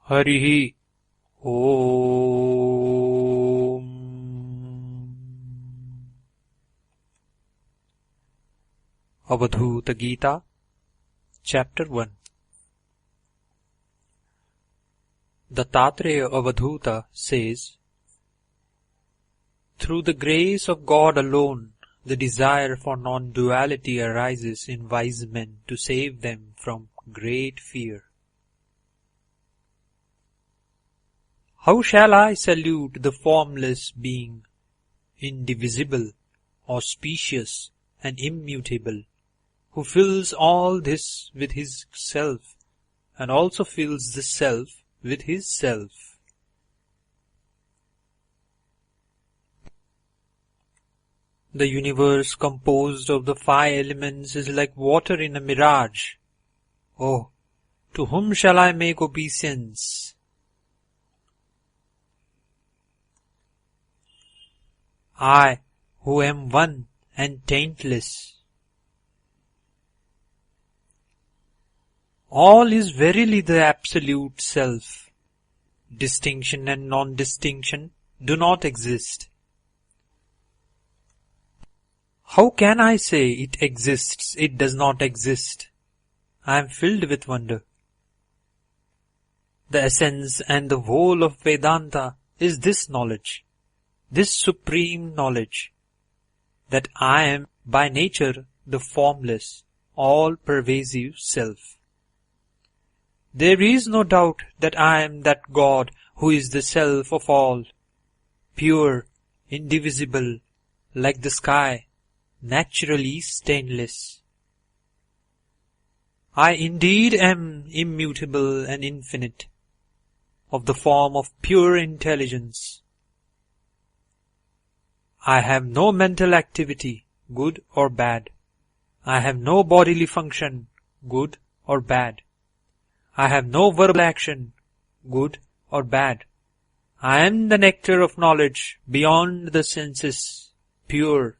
Harihi Om. Avadhuta Gita, Chapter 1. Dattatreya Avadhuta says, through the grace of God alone, the desire for non-duality arises in wise men to save them from great fear. How shall I salute the formless being, indivisible, auspicious, and immutable, who fills all this with his self, and also fills the self with his self? The universe composed of the five elements is like water in a mirage. Oh, to whom shall I make obeisance? I, who am one and taintless. All is verily the absolute self. Distinction and non-distinction do not exist. How can I say it exists, it does not exist? I am filled with wonder. The essence and the whole of Vedanta is this knowledge, this supreme knowledge, that I am by nature the formless, all-pervasive self. There is no doubt that I am that God who is the self of all, pure, indivisible, like the sky, naturally stainless. I indeed am immutable and infinite, of the form of pure intelligence. I have no mental activity, good or bad. I have no bodily function, good or bad. I have no verbal action, good or bad. I am the nectar of knowledge beyond the senses, pure.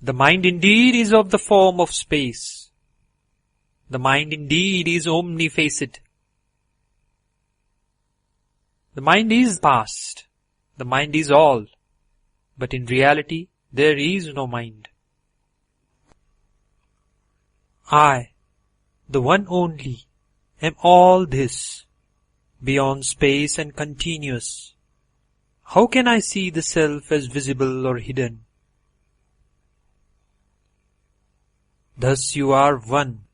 The mind indeed is of the form of space. The mind indeed is omnifacet. The mind is past. The mind is all. But in reality, there is no mind. I, the one only, am all this, beyond space and continuous. How can I see the self as visible or hidden? Thus you are one.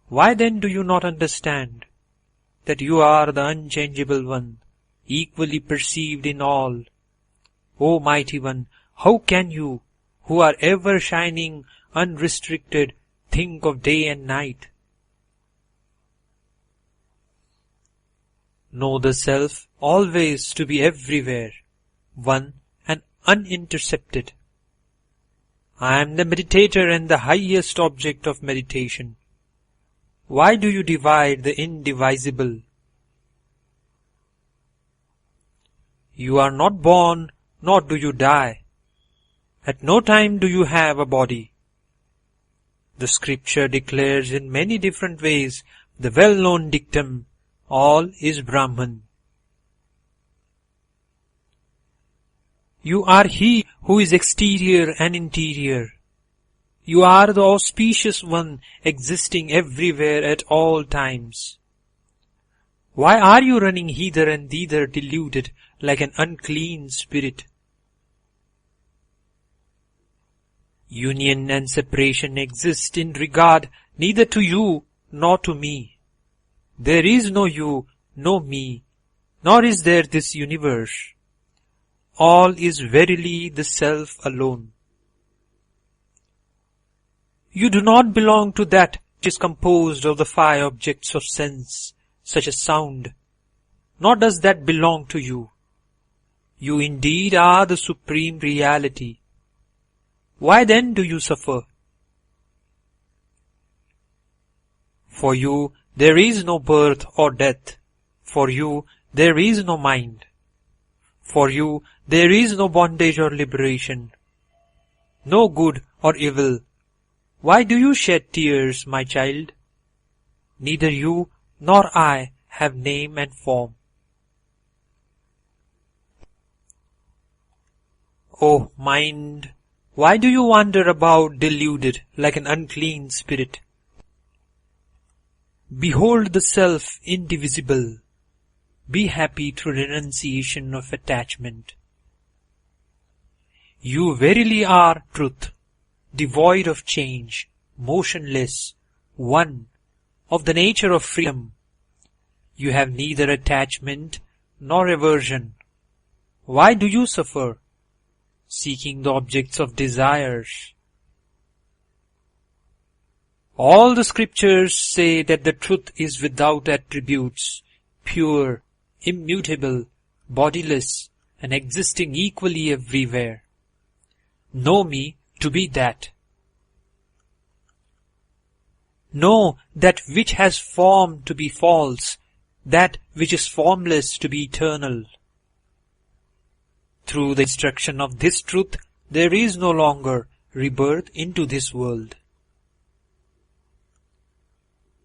Why then do you not understand that you are the unchangeable one, equally perceived in all? O Mighty One, how can you, who are ever shining, unrestricted, think of day and night? Know the self always to be everywhere, one and unintercepted. I am the meditator and the highest object of meditation. Why do you divide the indivisible? You are not born, nor do you die. At no time do you have a body. The scripture declares in many different ways the well-known dictum, all is Brahman. You are he who is exterior and interior. You are the auspicious one existing everywhere at all times. Why are you running hither and thither deluded like an unclean spirit? Union and separation exist in regard neither to you nor to me. There is no you, no me, nor is there this universe. All is verily the self alone. You do not belong to that which is composed of the five objects of sense, such as sound, nor does that belong to you. You indeed are the supreme reality. Why then do you suffer? For you there is no birth or death. For you there is no mind. For you there is no bondage or liberation, no good or evil. Why do you shed tears, my child? Neither you nor I have name and form. O mind, why do you wander about deluded like an unclean spirit? Behold the self indivisible. Be happy through renunciation of attachment. You verily are truth, devoid of change, motionless, one, of the nature of freedom. You have neither attachment nor aversion. Why do you suffer, seeking the objects of desires? All the scriptures say that the truth is without attributes, pure, immutable, bodiless, and existing equally everywhere. Know me to be that. Know that which has form to be false, that which is formless to be eternal. Through the instruction of this truth, there is no longer rebirth into this world.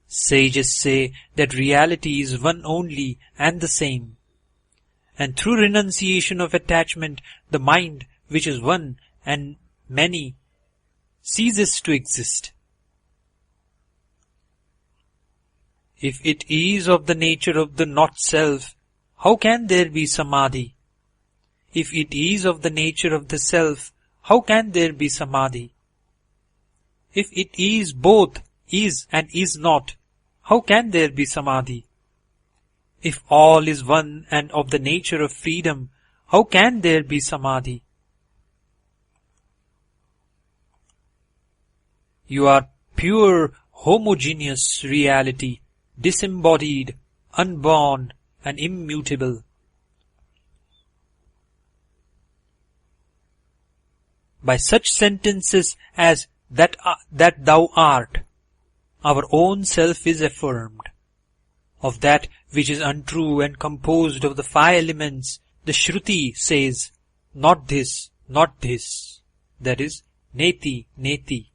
Sages say that reality is one only and the same, and through renunciation of attachment, the mind, which is one and many, ceases to exist. If it is of the nature of the not-self, how can there be samadhi? If it is of the nature of the self, how can there be samadhi? If it is both is and is not, how can there be samadhi? If all is one and of the nature of freedom, how can there be samadhi? You are pure, homogeneous reality, disembodied, unborn, and immutable. By such sentences as that thou art, our own self is affirmed. Of that which is untrue and composed of the five elements, the Shruti says, not this, not this. That is, neti, neti.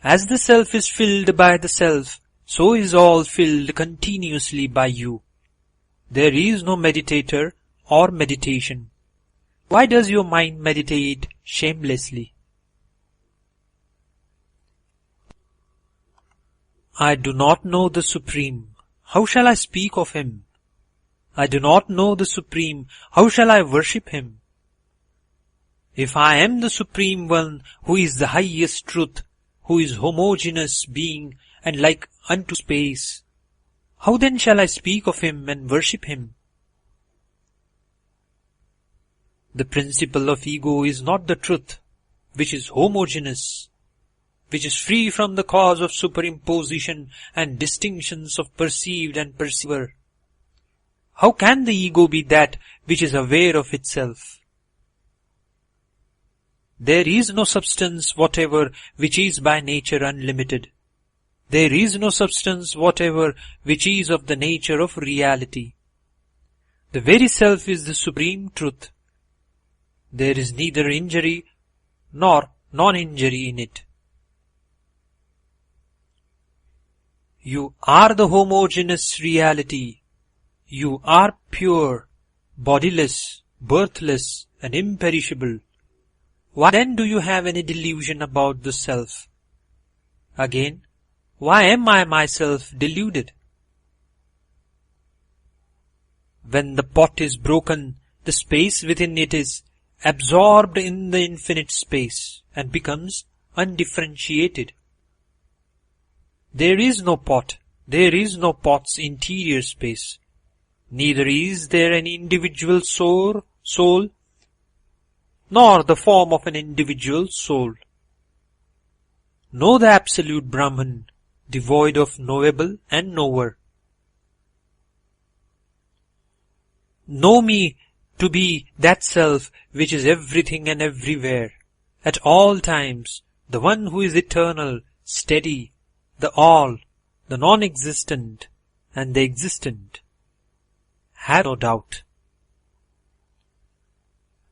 As the self is filled by the self, so is all filled continuously by you. There is no meditator or meditation. Why does your mind meditate shamelessly? I do not know the Supreme. How shall I speak of Him? I do not know the Supreme. How shall I worship Him? If I am the Supreme One, who is the highest truth, who is homogeneous being and like unto space, how then shall I speak of Him and worship Him? The principle of ego is not the truth, which is homogeneous, which is free from the cause of superimposition and distinctions of perceived and perceiver. How can the ego be that which is aware of itself? There is no substance whatever which is by nature unlimited. There is no substance whatever which is of the nature of reality. The very self is the supreme truth. There is neither injury nor non-injury in it. You are the homogeneous reality. You are pure, bodiless, birthless, and imperishable. Why then do you have any delusion about the self? Again, why am I myself deluded? When the pot is broken, the space within it is absorbed in the infinite space and becomes undifferentiated. There is no pot, there is no pot's interior space. Neither is there any individual soul, nor the form of an individual soul. Know the absolute Brahman, devoid of knowable and knower. Know me to be that self which is everything and everywhere, at all times, the one who is eternal, steady, the all, the non-existent, and the existent. Have no doubt.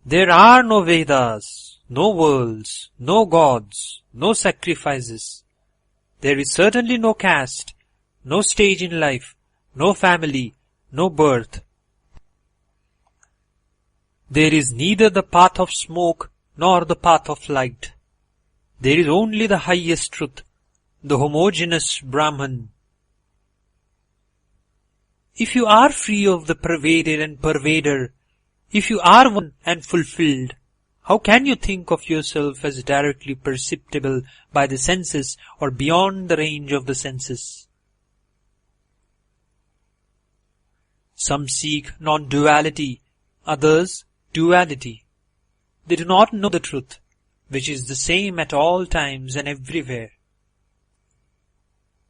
There are no Vedas, no worlds, no gods, no sacrifices. There is certainly no caste, no stage in life, no family, no birth. There is neither the path of smoke nor the path of light. There is only the highest truth, the homogeneous Brahman. If you are free of the pervaded and pervader, if you are one and fulfilled, how can you think of yourself as directly perceptible by the senses or beyond the range of the senses? Some seek non-duality, others duality. They do not know the truth, which is the same at all times and everywhere,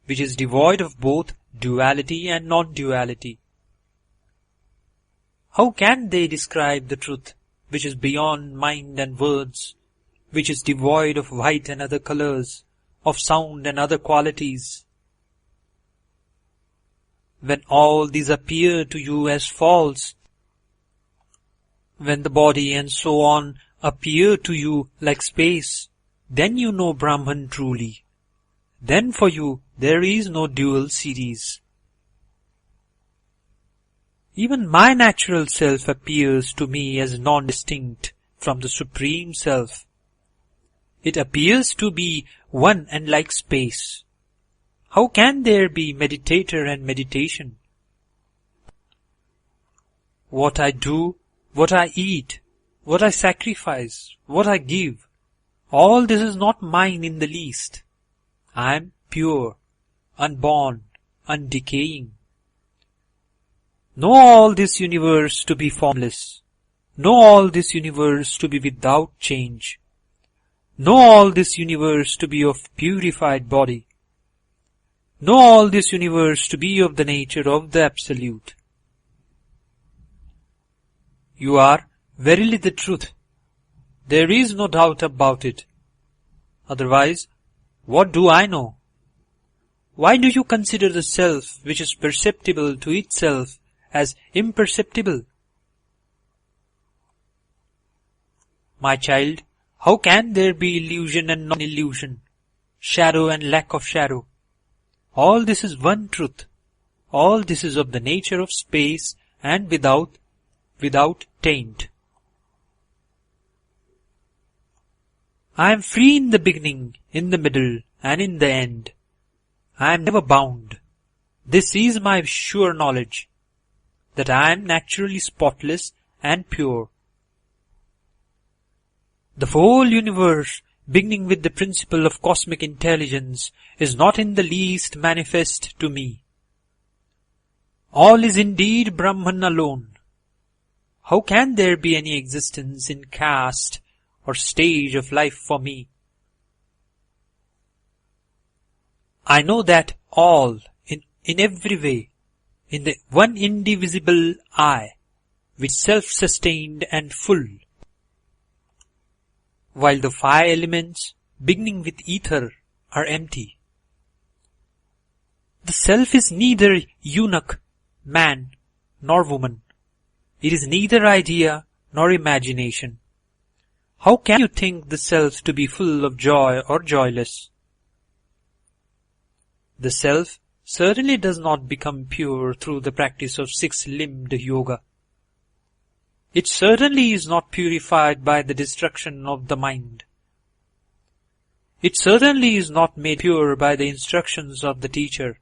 which is devoid of both duality and non-duality. How can they describe the truth, which is beyond mind and words, which is devoid of white and other colors, of sound and other qualities? When all these appear to you as false, when the body and so on appear to you like space, then you know Brahman truly. Then for you there is no dual series. Even my natural self appears to me as non-distinct from the Supreme Self. It appears to be one and like space. How can there be meditator and meditation? What I do, what I eat, what I sacrifice, what I give, all this is not mine in the least. I am pure, unborn, undecaying. Know all this universe to be formless. Know all this universe to be without change. Know all this universe to be of purified body. Know all this universe to be of the nature of the Absolute. You are verily the truth. There is no doubt about it. Otherwise, what do I know? Why do you consider the self which is perceptible to itself as imperceptible? My child, how can there be illusion and non-illusion, shadow and lack of shadow? All this is one truth. All this is of the nature of space and without taint. I am free in the beginning, in the middle, and in the end. I am never bound. This is my sure knowledge, that I am naturally spotless and pure. The whole universe, beginning with the principle of cosmic intelligence, is not in the least manifest to me. All is indeed Brahman alone. How can there be any existence in caste or stage of life for me? I know that all, in every way, in the one indivisible I, which is self-sustained and full, while the five elements, beginning with ether, are empty. The self is neither eunuch, man, nor woman. It is neither idea nor imagination. How can you think the self to be full of joy or joyless? The self certainly does not become pure through the practice of six-limbed yoga. It certainly is not purified by the destruction of the mind. It certainly is not made pure by the instructions of the teacher.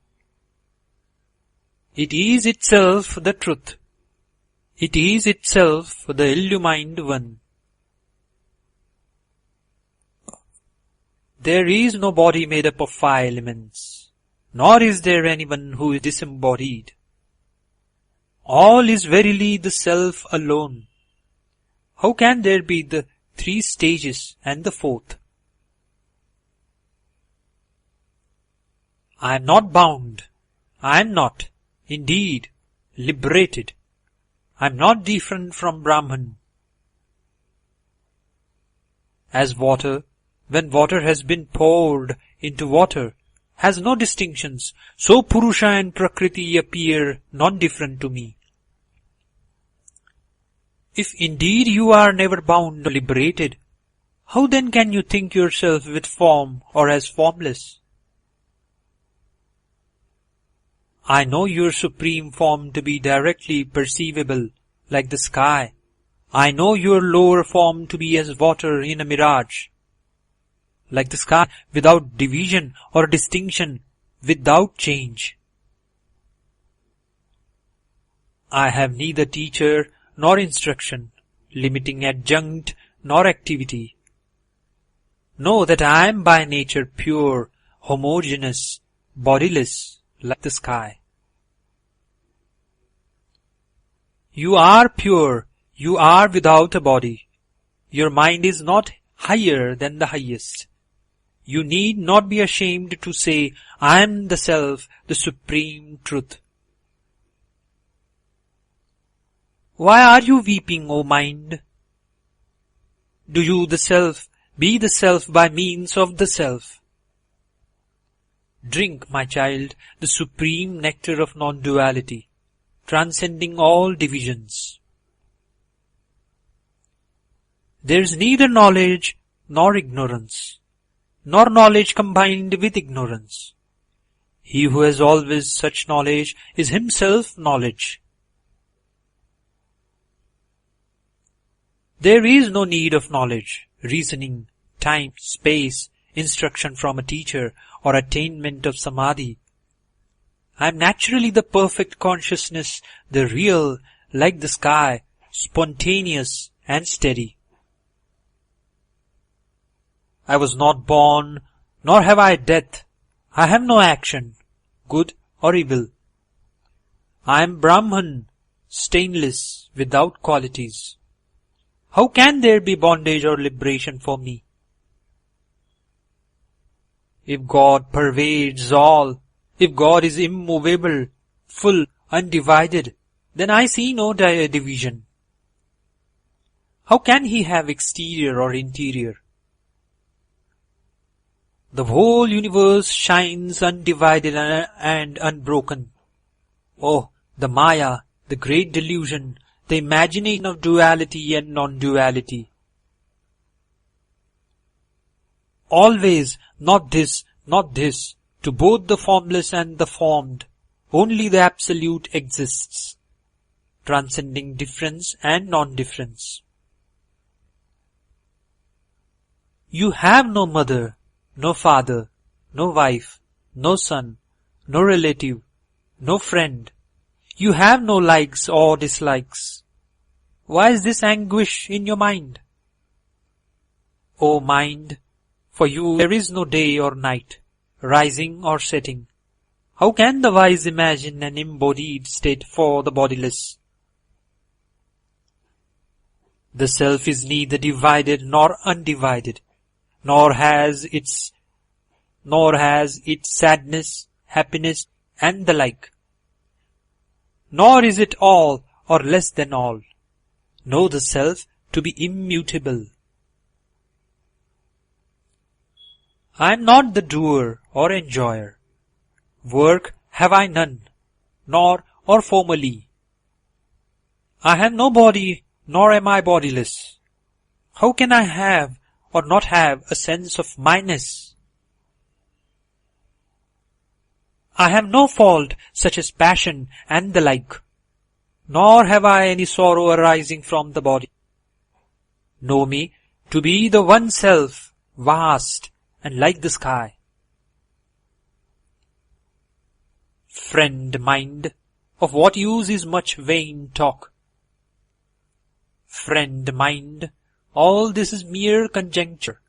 It is itself the truth. It is itself the illumined one. There is no body made up of five elements, nor is there anyone who is disembodied. All is verily the self alone. How can there be the three stages and the fourth? I am not bound. I am not, indeed, liberated. I am not different from Brahman. As water, when water has been poured into water, has no distinctions, so Purusha and Prakriti appear non-different to me. If indeed you are never bound or liberated, how then can you think yourself with form or as formless? I know your supreme form to be directly perceivable, like the sky. I know your lower form to be as water in a mirage, like the sky, without division or distinction, without change. I have neither teacher nor instruction, limiting adjunct nor activity. Know that I am by nature pure, homogeneous, bodiless, like the sky. You are pure, you are without a body. Your mind is not higher than the highest. You need not be ashamed to say, I am the Self, the Supreme Truth. Why are you weeping, O mind? Do you, the Self, be the Self by means of the Self? Drink, my child, the supreme nectar of non-duality, transcending all divisions. There is neither knowledge nor ignorance, nor knowledge combined with ignorance. He who has always such knowledge is himself knowledge. There is no need of knowledge, reasoning, time, space, instruction from a teacher, or attainment of samadhi. I am naturally the perfect consciousness, the real, like the sky, spontaneous and steady. I was not born, nor have I death. I have no action, good or evil. I am Brahman, stainless, without qualities. How can there be bondage or liberation for me? If God pervades all, if God is immovable, full, undivided, then I see no division. How can He have exterior or interior? The whole universe shines undivided and unbroken. Oh, the Maya, the great delusion, the imagination of duality and non-duality. Always, not this, to both the formless and the formed, only the Absolute exists, transcending difference and non-difference. You have no mother, no father, no wife, no son, no relative, no friend. You have no likes or dislikes. Why is this anguish in your mind? O mind, for you there is no day or night, rising or setting. How can the wise imagine an embodied state for the bodiless? The Self is neither divided nor undivided, nor has its sadness, happiness, and the like. Nor is it all or less than all. Know the Self to be immutable. I am not the doer or enjoyer. Work have I none, nor or formerly. I have no body, nor am I bodiless. How can I have or not have a sense of myness? I have no fault such as passion and the like, nor have I any sorrow arising from the body. Know me to be the One Self, vast and like the sky. Friend mind, of what use is much vain talk? Friend mind, all this is mere conjecture.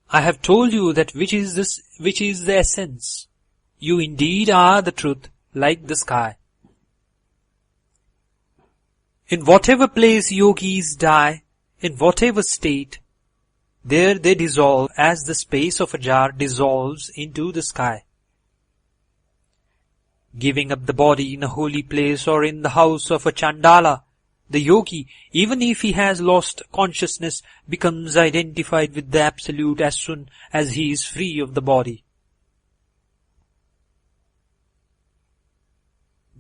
I have told you that which is the essence. You indeed are the truth, like the sky. In whatever place yogis die, in whatever state, there they dissolve as the space of a jar dissolves into the sky. Giving up the body in a holy place or in the house of a Chandala, the yogi, even if he has lost consciousness, becomes identified with the Absolute as soon as he is free of the body.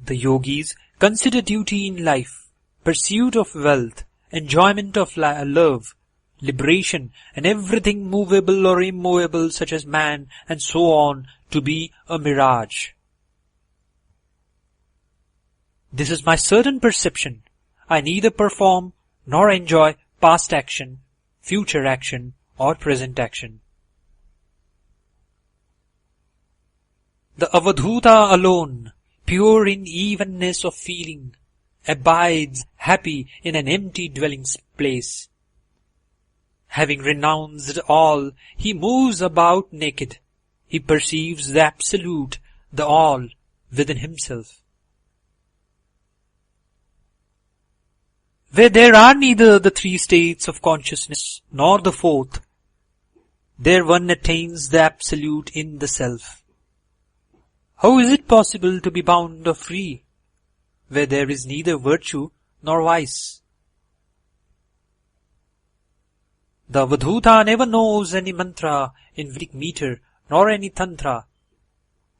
The yogis consider duty in life, pursuit of wealth, enjoyment of love, liberation, and everything movable or immovable such as man and so on to be a mirage. This is my certain perception. I neither perform nor enjoy past action, future action, or present action. The Avadhuta alone, pure in evenness of feeling, abides happy in an empty dwelling place. Having renounced all, he moves about naked. He perceives the Absolute, the All, within himself. Where there are neither the three states of consciousness nor the fourth, there one attains the Absolute in the Self. How is it possible to be bound or free, where there is neither virtue nor vice? The Avadhuta never knows any mantra in Vedic meter nor any tantra.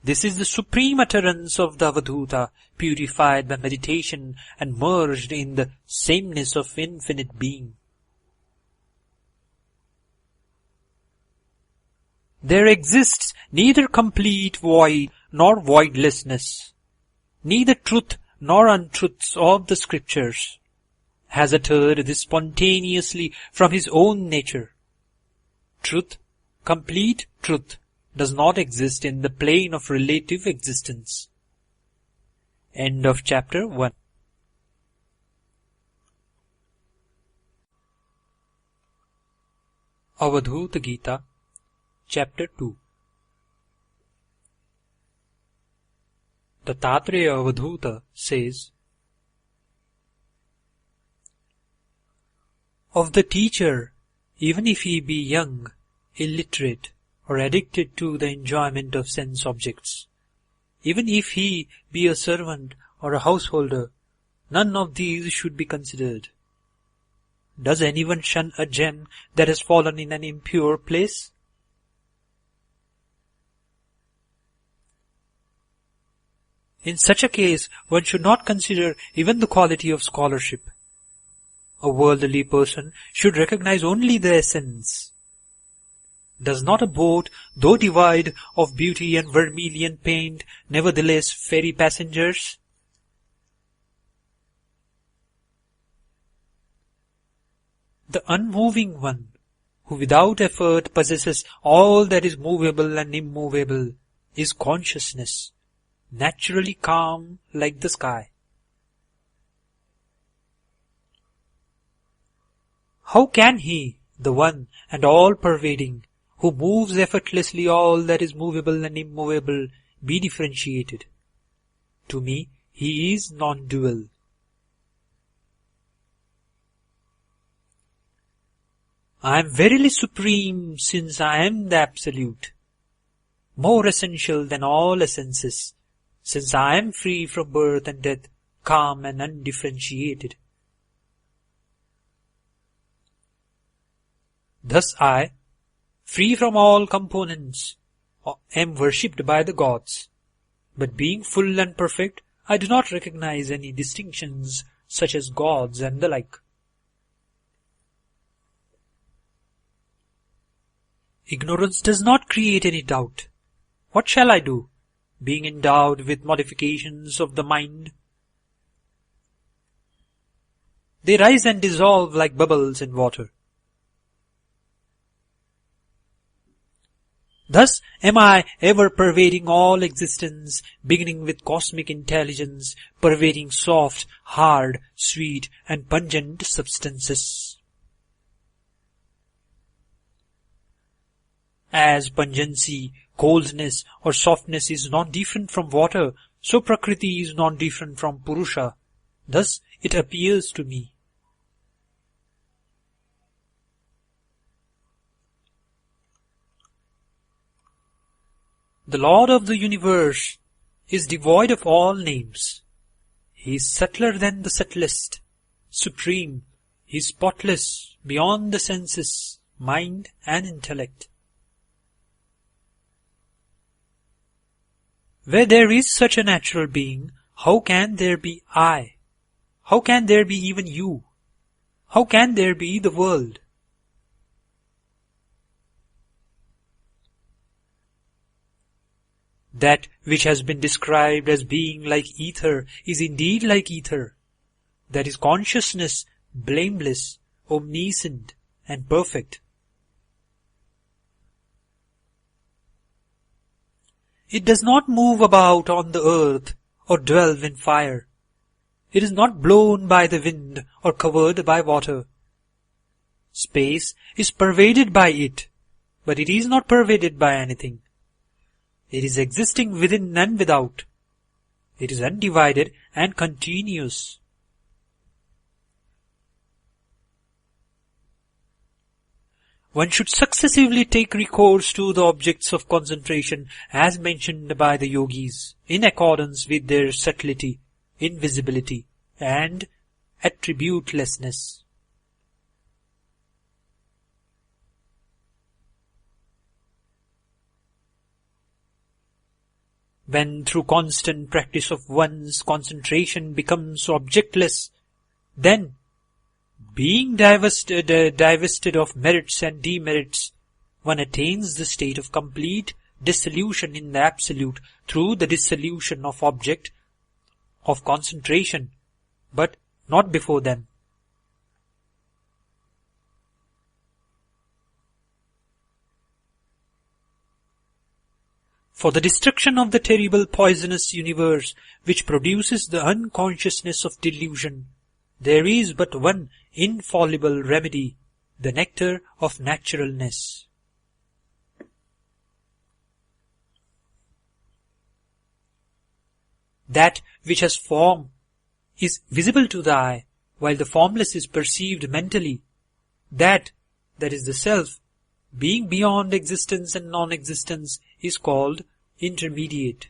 This is the supreme utterance of the Avadhuta, purified by meditation and merged in the sameness of infinite being. There exists neither complete void nor voidlessness, neither truth nor untruths of the scriptures. Has uttered this spontaneously from his own nature. Truth, complete truth, does not exist in the plane of relative existence. End of chapter 1. Avadhuta Gita, chapter 2. Dattatreya Avadhuta says, of the teacher, even if he be young, illiterate, or addicted to the enjoyment of sense objects, even if he be a servant or a householder, none of these should be considered. Does anyone shun a gem that has fallen in an impure place? In such a case, one should not consider even the quality of scholarship. A worldly person should recognize only the essence. Does not a boat, though devoid of beauty and vermilion paint, nevertheless ferry passengers? The unmoving one, who without effort possesses all that is movable and immovable, is consciousness, naturally calm like the sky. How can he, the one and all-pervading, who moves effortlessly all that is movable and immovable, be differentiated? To me, he is non-dual. I am verily supreme since I am the Absolute, more essential than all essences, since I am free from birth and death, calm and undifferentiated. Thus I, free from all components, am worshipped by the gods. But being full and perfect, I do not recognize any distinctions such as gods and the like. Ignorance does not create any doubt. What shall I do, being endowed with modifications of the mind? They rise and dissolve like bubbles in water. Thus am I ever pervading all existence, beginning with cosmic intelligence, pervading soft, hard, sweet, and pungent substances. As pungency, coldness, or softness is not different from water, so Prakriti is not different from Purusha. Thus it appears to me. The Lord of the universe is devoid of all names. He is subtler than the subtlest, supreme. He is spotless, beyond the senses, mind and intellect. Where there is such a natural being, how can there be I? How can there be even you? How can there be the world? That which has been described as being like ether is indeed like ether. That is consciousness, blameless, omniscient, and perfect. It does not move about on the earth or dwell in fire. It is not blown by the wind or covered by water. Space is pervaded by it, but it is not pervaded by anything. It is existing within and without. It is undivided and continuous. One should successively take recourse to the objects of concentration as mentioned by the yogis, in accordance with their subtlety, invisibility, and attributelessness. When through constant practice of one's concentration becomes objectless, then, being divested of merits and demerits, one attains the state of complete dissolution in the Absolute through the dissolution of object of concentration, but not before them. For the destruction of the terrible poisonous universe which produces the unconsciousness of delusion, there is but one infallible remedy, the nectar of naturalness. That which has form is visible to the eye, while the formless is perceived mentally. That is the self, being beyond existence and non-existence, is called intermediate.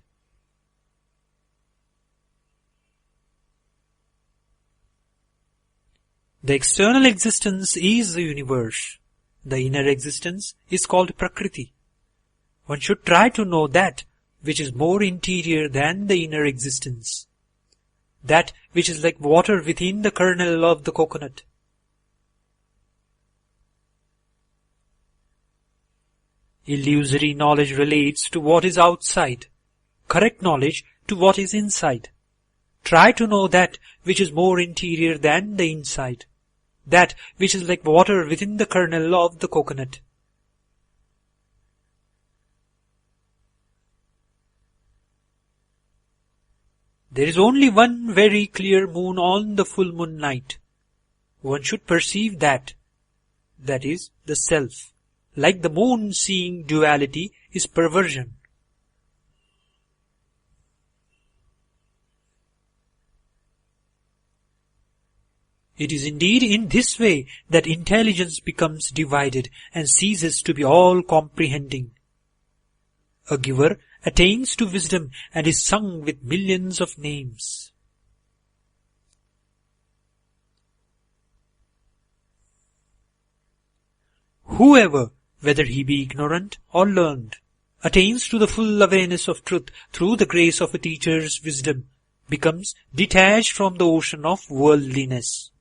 The external existence is the universe. The inner existence is called Prakriti. One should try to know that which is more interior than the inner existence. That which is like water within the kernel of the coconut. Illusory knowledge relates to what is outside, correct knowledge to what is inside. Try to know that which is more interior than the inside, that which is like water within the kernel of the coconut. There is only one very clear moon on the full moon night. One should perceive that is the self. Like the moon, seeing duality is perversion. It is indeed in this way that intelligence becomes divided and ceases to be all-comprehending. A giver attains to wisdom and is sung with millions of names. Whoever, whether he be ignorant or learned, attains to the full awareness of truth through the grace of a teacher's wisdom, becomes detached from the ocean of worldliness.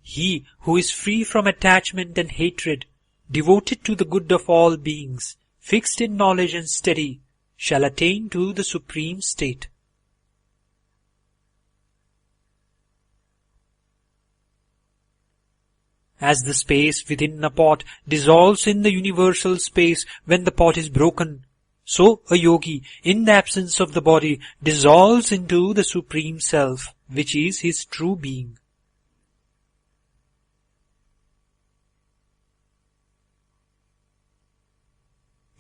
He who is free from attachment and hatred, devoted to the good of all beings, fixed in knowledge and steady, shall attain to the supreme state. As the space within a pot dissolves in the universal space when the pot is broken, so a yogi, in the absence of the body, dissolves into the Supreme Self, which is his true being.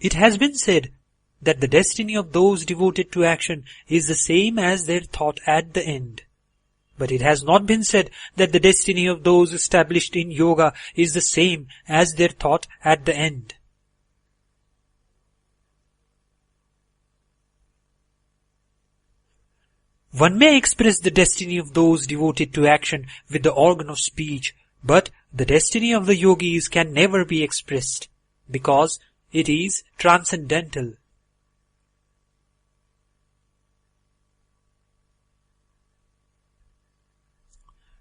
It has been said that the destiny of those devoted to action is the same as their thought at the end. But it has not been said that the destiny of those established in yoga is the same as their thought at the end. One may express the destiny of those devoted to action with the organ of speech, but the destiny of the yogis can never be expressed, because it is transcendental.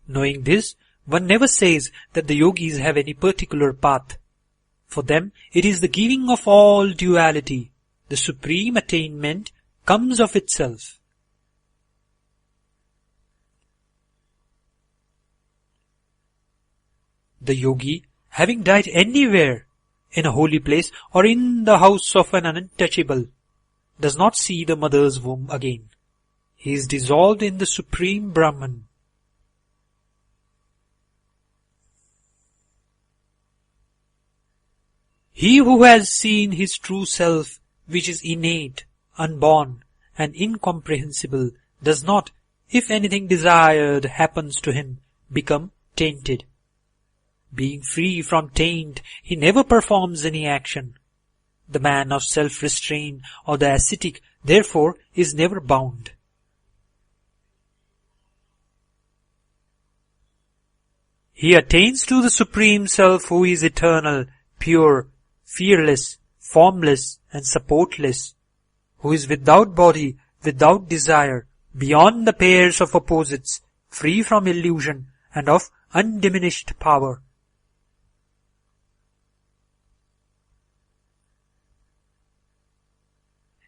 Knowing this, One never says that the yogis have any particular path. For them, it is the giving of all duality. The supreme attainment comes of itself. The yogi, having died anywhere, in a holy place or in the house of an untouchable, does not see the mother's womb again. He is dissolved in the supreme Brahman. He who has seen his true self, which is innate, unborn, and incomprehensible, does not, if anything desired happens to him, become tainted. Being free from taint, he never performs any action. The man of self-restraint or the ascetic, therefore, is never bound. He attains to the Supreme Self who is eternal, pure, fearless, formless, and supportless, who is without body, without desire, beyond the pairs of opposites, free from illusion, and of undiminished power.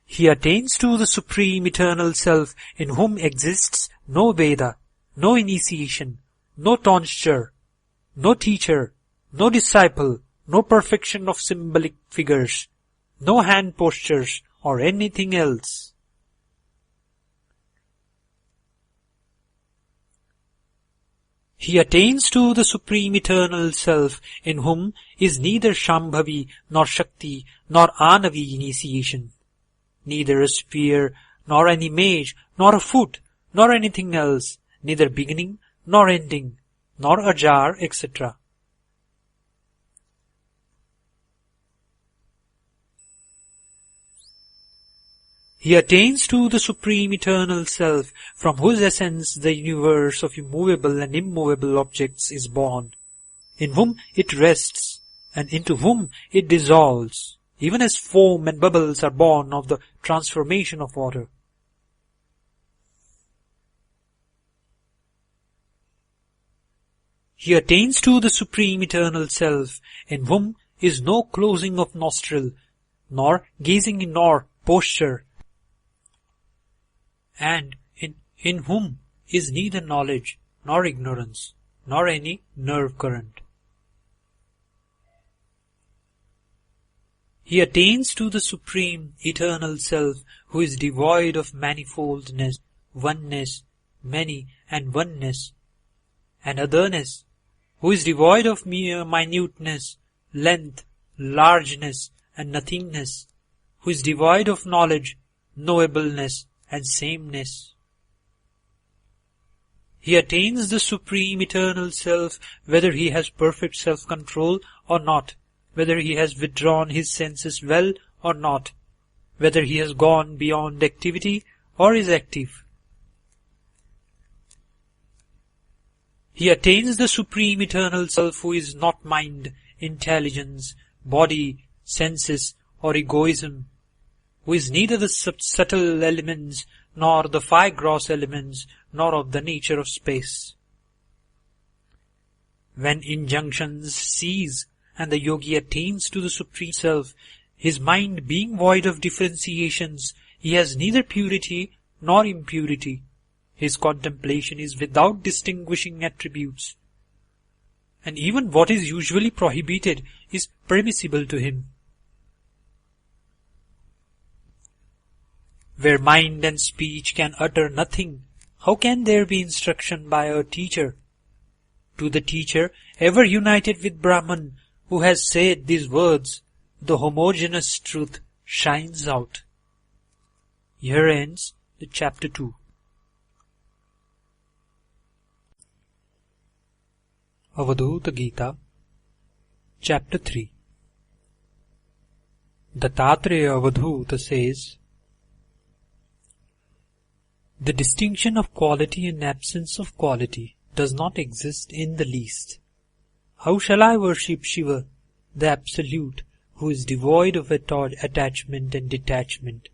He attains to the Supreme Eternal Self in whom exists no Veda, no initiation, no tonsure, no teacher, no disciple, no perfection of symbolic figures, no hand postures or anything else. He attains to the Supreme Eternal Self in whom is neither Shambhavi nor Shakti nor Anavi initiation, neither a sphere nor an image nor a foot nor anything else, neither beginning nor ending, nor a jar, etc. He attains to the Supreme Eternal Self, from whose essence the universe of immovable and immovable objects is born, in whom it rests, and into whom it dissolves, even as foam and bubbles are born of the transformation of water. He attains to the Supreme Eternal Self, in whom is no closing of nostril, nor gazing nor posture, and in whom is neither knowledge, nor ignorance, nor any nerve current. He attains to the Supreme Eternal Self, who is devoid of manifoldness, oneness, many and oneness, and otherness, who is devoid of mere minuteness, length, largeness, and nothingness, who is devoid of knowledge, knowableness, and sameness. He attains the Supreme Eternal Self whether he has perfect self-control or not, whether he has withdrawn his senses well or not, whether he has gone beyond activity or is active. He attains the Supreme Eternal Self who is not mind, intelligence, body, senses, or egoism, who is neither the subtle elements, nor the five gross elements, nor of the nature of space. When injunctions cease and the yogi attains to the Supreme Self, his mind being void of differentiations, he has neither purity nor impurity. His contemplation is without distinguishing attributes, and even what is usually prohibited is permissible to him. Where mind and speech can utter nothing, how can there be instruction by a teacher? To the teacher, ever united with Brahman, who has said these words, the homogeneous truth shines out. Here ends the chapter 2. Avadhuta Gita, Chapter 3. Dattatreya Avadhuta says, the distinction of quality and absence of quality does not exist in the least. How shall I worship Shiva, the Absolute, who is devoid of attachment and detachment,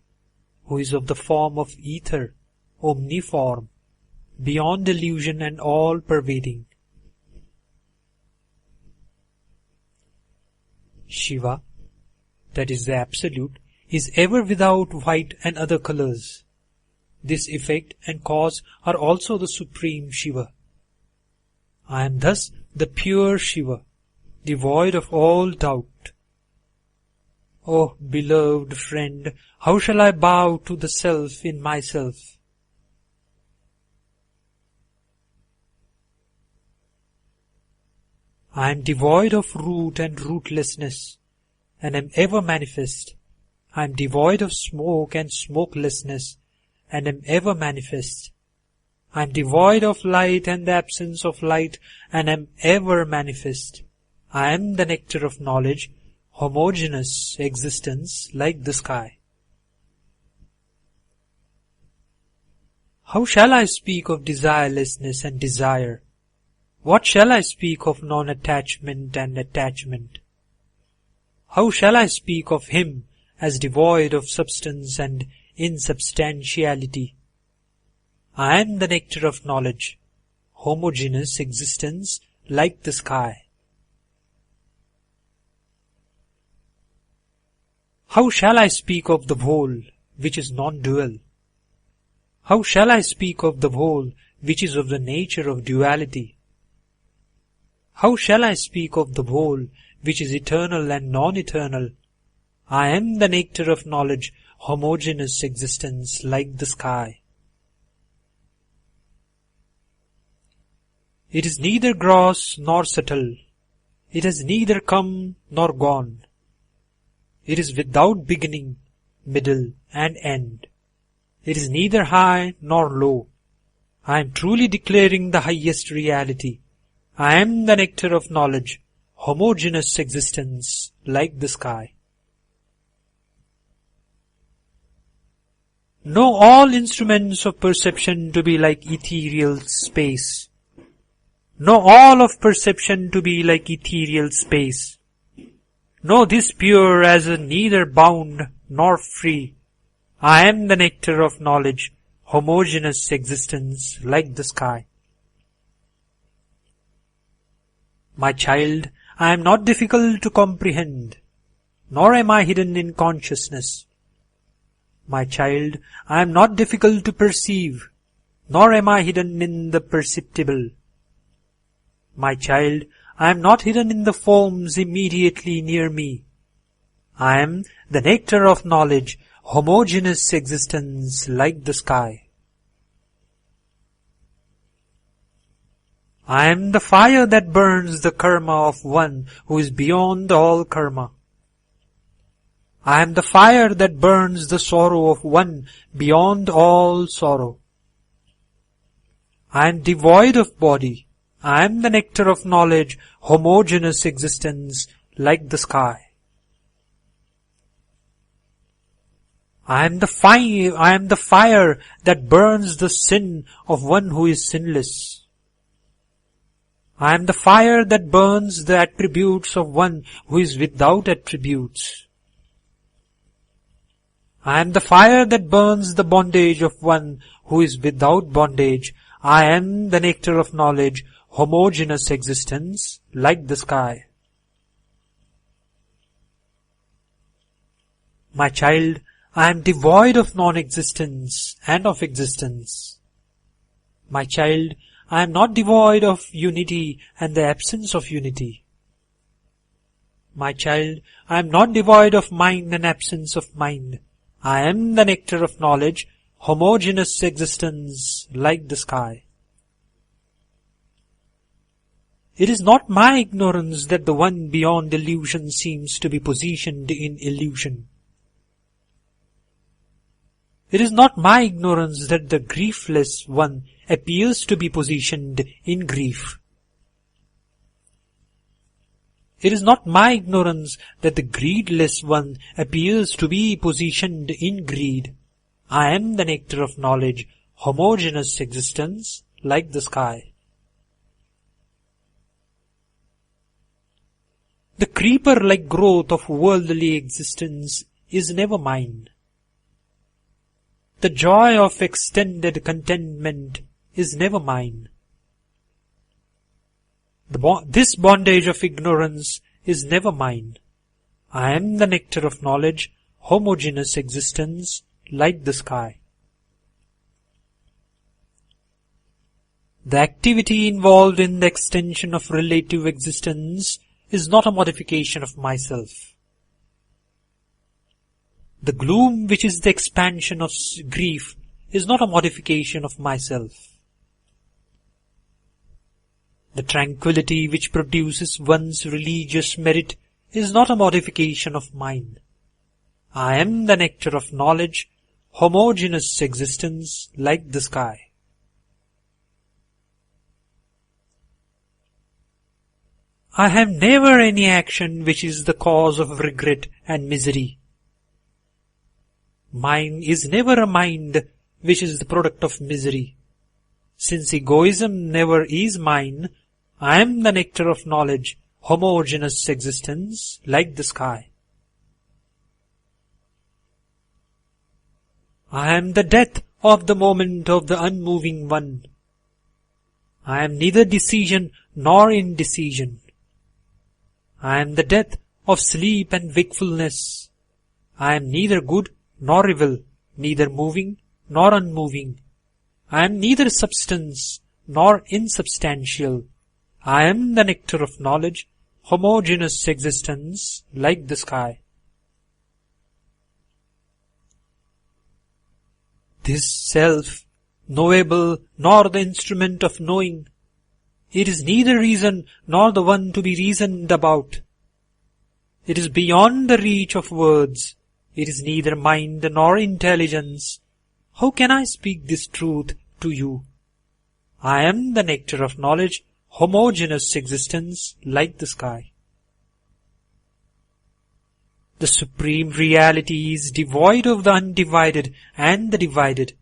who is of the form of ether, omniform, beyond illusion and all-pervading? Shiva, that is the Absolute, is ever without white and other colors. This effect and cause are also the Supreme Shiva. I am thus the pure Shiva, devoid of all doubt. O beloved friend, how shall I bow to the Self in myself? I am devoid of root and rootlessness, and am ever manifest. I am devoid of smoke and smokelessness, and am ever manifest. I am devoid of light and the absence of light, and am ever manifest. I am the nectar of knowledge, homogeneous existence like the sky. How shall I speak of desirelessness and desire? What shall I speak of non-attachment and attachment? How shall I speak of Him as devoid of substance and insubstantiality? I am the nectar of knowledge, homogeneous existence like the sky. How shall I speak of the whole, which is non-dual? How shall I speak of the whole, which is of the nature of duality? How shall I speak of the whole, which is eternal and non-eternal? I am the nectar of knowledge, homogeneous existence like the sky. It is neither gross nor subtle. It has neither come nor gone. It is without beginning, middle, and end. It is neither high nor low. I am truly declaring the highest reality. I am the nectar of knowledge, homogeneous existence like the sky. Know all instruments of perception to be like ethereal space. Know all of perception to be like ethereal space. Know this pure as a neither bound nor free. I am the nectar of knowledge, homogeneous existence like the sky. My child, I am not difficult to comprehend, nor am I hidden in consciousness. My child, I am not difficult to perceive, nor am I hidden in the perceptible. My child, I am not hidden in the forms immediately near me. I am the nectar of knowledge, homogeneous existence like the sky. I am the fire that burns the karma of one who is beyond all karma. I am the fire that burns the sorrow of one beyond all sorrow. I am devoid of body. I am the nectar of knowledge, homogeneous existence like the sky. I am the fire that burns the sin of one who is sinless. I am the fire that burns the attributes of one who is without attributes. I am the fire that burns the bondage of one who is without bondage. I am the nectar of knowledge, homogeneous existence like the sky. My child, I am devoid of non-existence and of existence. My child, I am not devoid of unity and the absence of unity. My child, I am not devoid of mind and absence of mind. I am the nectar of knowledge, homogeneous existence like the sky. It is not my ignorance that the one beyond illusion seems to be positioned in illusion. It is not my ignorance that the griefless one appears to be positioned in grief. It is not my ignorance that the greedless one appears to be positioned in greed. I am the nectar of knowledge, homogeneous existence like the sky. The creeper-like growth of worldly existence is never mine. The joy of extended contentment is never mine. This bondage of ignorance is never mine. I am the nectar of knowledge, homogeneous existence, like the sky. The activity involved in the extension of relative existence is not a modification of myself. The gloom which is the expansion of grief is not a modification of myself. The tranquility which produces one's religious merit is not a modification of mine. I am the nectar of knowledge, homogeneous existence, like the sky. I have never any action which is the cause of regret and misery. Mine is never a mind which is the product of misery. Since egoism never is mine, I am the nectar of knowledge, homogeneous existence, like the sky. I am the death of the moment of the unmoving one. I am neither decision nor indecision. I am the death of sleep and wakefulness. I am neither good nor evil, neither moving nor unmoving. I am neither substance nor insubstantial. I am the nectar of knowledge, homogeneous existence, like the sky. This self, knowable nor the instrument of knowing, it is neither reason nor the one to be reasoned about. It is beyond the reach of words. It is neither mind nor intelligence. How can I speak this truth to you? I am the nectar of knowledge, homogeneous existence, like the sky. The supreme reality is devoid of the undivided and the divided.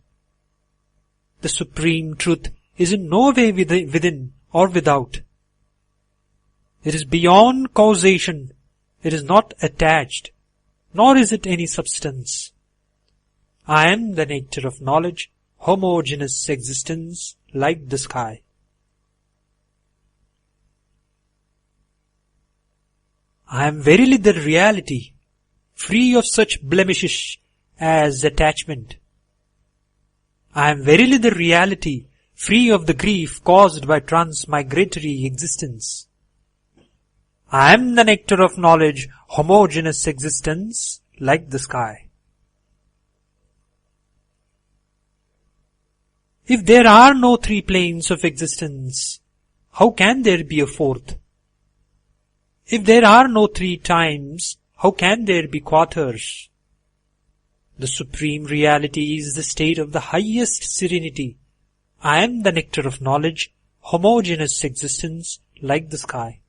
The supreme truth is in no way within or without. It is beyond causation. It is not attached, nor is it any substance. I am the nectar of knowledge, homogeneous existence, like the sky. I am verily the reality, free of such blemishes as attachment. I am verily the reality, free of the grief caused by transmigratory existence. I am the nectar of knowledge, homogeneous existence, like the sky. If there are no three planes of existence, how can there be a fourth? If there are no three times, how can there be quarters? The supreme reality is the state of the highest serenity. I am the nectar of knowledge, homogeneous existence, like the sky.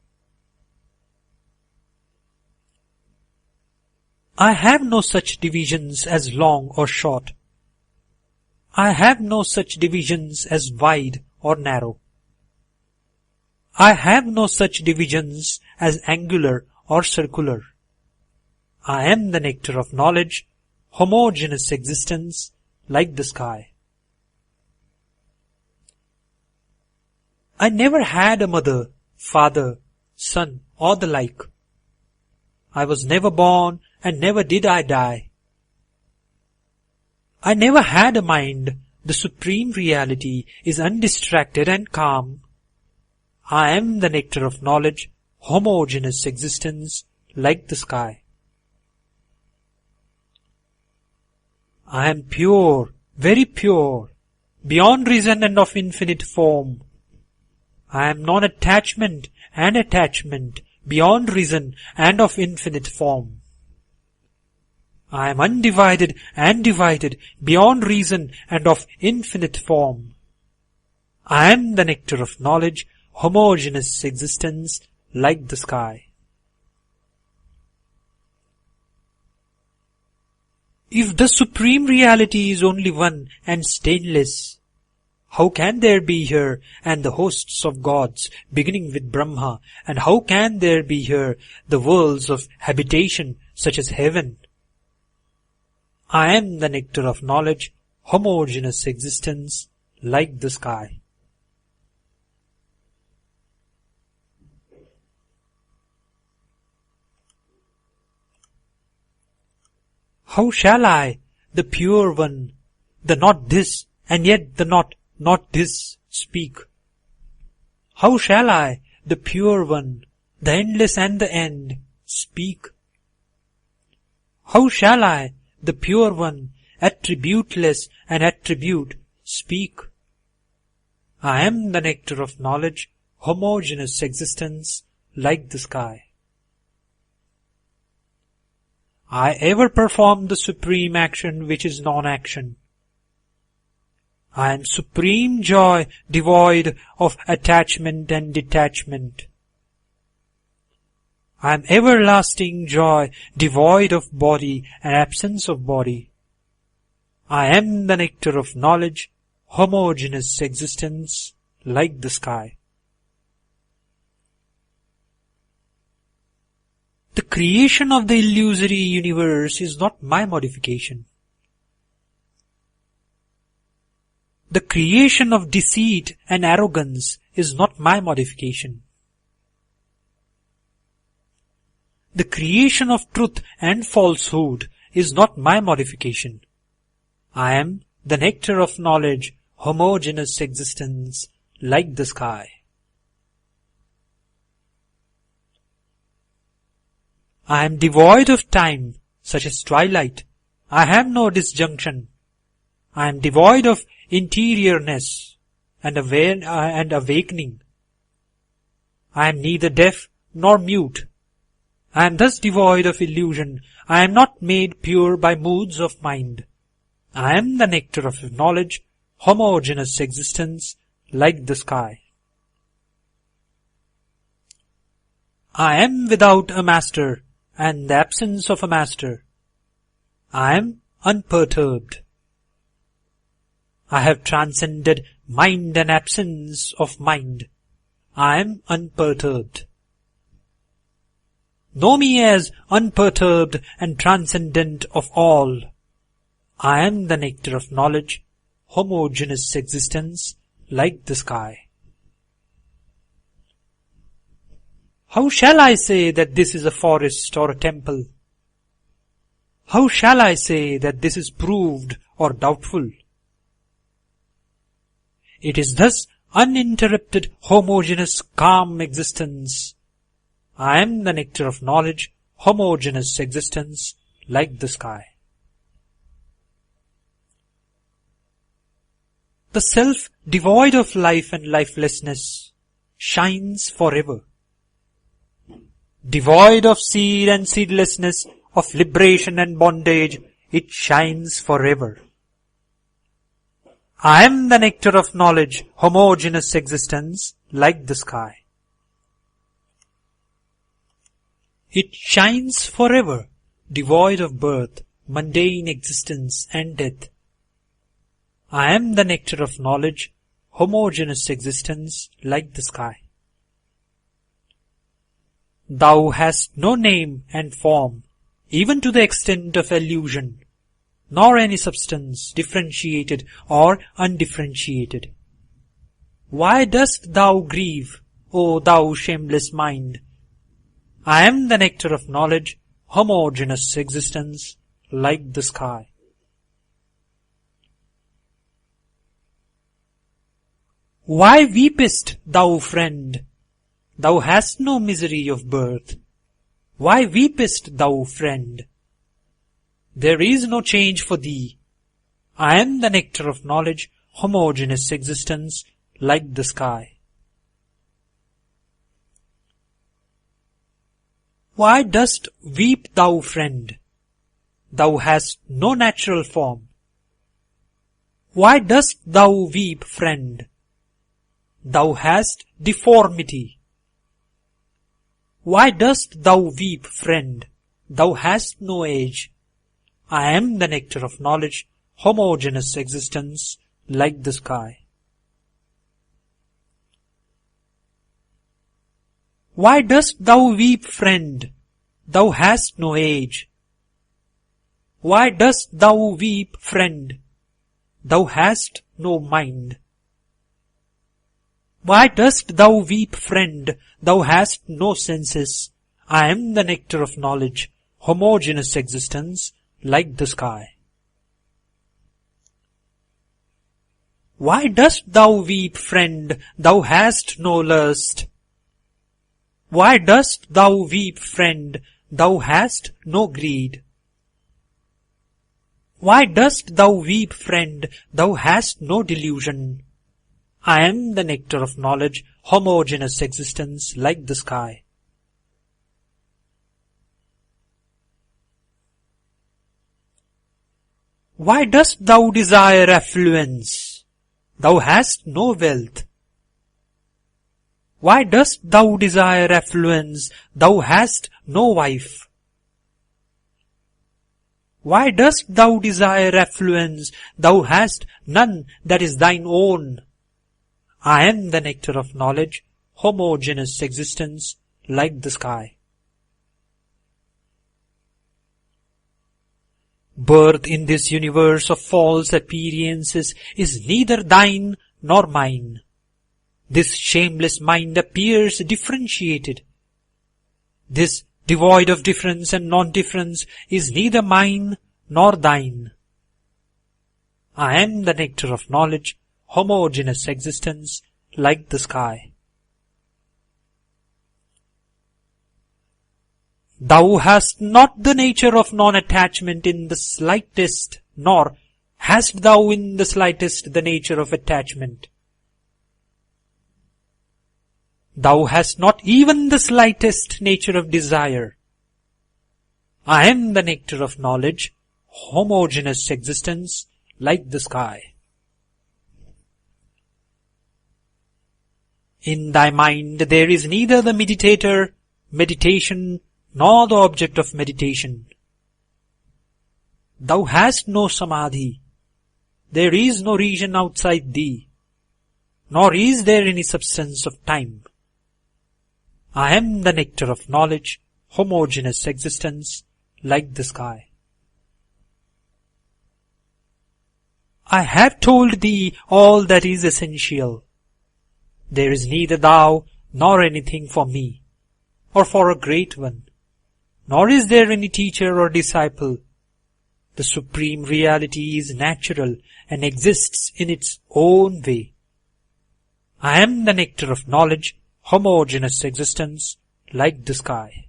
I have no such divisions as long or short. I have no such divisions as wide or narrow. I have no such divisions as angular or circular. I am the nectar of knowledge, homogeneous existence, like the sky. I never had a mother, father, son, or the like. I was never born, and never did I die. I never had a mind. The supreme reality is undistracted and calm. I am the nectar of knowledge, homogeneous existence, like the sky. I am pure, very pure, beyond reason and of infinite form. I am non-attachment and attachment, beyond reason and of infinite form. I am undivided and divided, beyond reason and of infinite form. I am the nectar of knowledge, homogeneous existence, like the sky. If the supreme reality is only one and stainless, how can there be here and the hosts of gods, beginning with Brahma, and how can there be here the worlds of habitation such as heaven? I am the nectar of knowledge, homogeneous existence, like the sky. How shall I, the pure one, the not this, and yet the not this, speak? How shall I, the pure one, the endless and the end, speak? How shall I, the pure one, attributeless and attribute, speak? I am the nectar of knowledge, homogeneous existence, like the sky. I ever perform the supreme action which is non-action. I am supreme joy, devoid of attachment and detachment. I am everlasting joy, devoid of body and absence of body. I am the nectar of knowledge, homogeneous existence, like the sky. The creation of the illusory universe is not my modification. The creation of deceit and arrogance is not my modification. The creation of truth and falsehood is not my modification. I am the nectar of knowledge, homogeneous existence, like the sky. I am devoid of time, such as twilight. I have no disjunction. I am devoid of interiorness and awakening. I am neither deaf nor mute. I am thus devoid of illusion. I am not made pure by moods of mind. I am the nectar of knowledge, homogeneous existence, like the sky. I am without a master and the absence of a master. I am unperturbed. I have transcended mind and absence of mind. I am unperturbed. Know me as unperturbed and transcendent of all. I am the nectar of knowledge, homogeneous existence, like the sky. How shall I say that this is a forest or a temple? How shall I say that this is proved or doubtful? It is thus uninterrupted, homogeneous, calm existence. I am the nectar of knowledge, homogeneous existence, like the sky. The self, devoid of life and lifelessness, shines forever. Devoid of seed and seedlessness, of liberation and bondage, it shines forever. I am the nectar of knowledge, homogeneous existence, like the sky. It shines forever, devoid of birth, mundane existence and death. I am the nectar of knowledge, homogeneous existence, like the sky. Thou hast no name and form, even to the extent of illusion, nor any substance, differentiated or undifferentiated. Why dost thou grieve, O thou shameless mind? I am the nectar of knowledge, homogeneous existence, like the sky. Why weepest, thou friend? Thou hast no misery of birth. Why weepest, thou friend? There is no change for thee. I am the nectar of knowledge, homogeneous existence, like the sky. Why dost weep, thou friend? Thou hast no natural form. Why dost thou weep, friend? Thou hast deformity. Why dost thou weep, friend? Thou hast no age. I am the nectar of knowledge, homogeneous existence, like the sky. Why dost thou weep, friend? Thou hast no age. Why dost thou weep, friend? Thou hast no mind. Why dost thou weep, friend? Thou hast no senses. I am the nectar of knowledge, homogeneous existence, like the sky. Why dost thou weep, friend? Thou hast no lust. Why dost thou weep, friend? Thou hast no greed. Why dost thou weep, friend? Thou hast no delusion. I am the nectar of knowledge, homogeneous existence like the sky. Why dost thou desire affluence? Thou hast no wealth. Why dost thou desire affluence? Thou hast no wife. Why dost thou desire affluence? Thou hast none that is thine own. I am the nectar of knowledge, homogeneous existence like the sky. Birth in this universe of false appearances is neither thine nor mine. This shameless mind appears differentiated. This devoid of difference and non-difference is neither mine nor thine. I am the nectar of knowledge, homogeneous existence like the sky. Thou hast not the nature of non-attachment in the slightest, nor hast thou in the slightest the nature of attachment. Thou hast not even the slightest nature of desire. I am the nectar of knowledge, homogeneous existence like the sky. In thy mind there is neither the meditator, meditation, nor the object of meditation. Thou hast no samadhi. There is no region outside thee, nor is there any substance of time. I am the nectar of knowledge, homogeneous existence like the sky. I have told thee all that is essential. There is neither thou nor anything for me, or for a great one, nor is there any teacher or disciple. The supreme reality is natural and exists in its own way. I am the nectar of knowledge, homogeneous existence like the sky.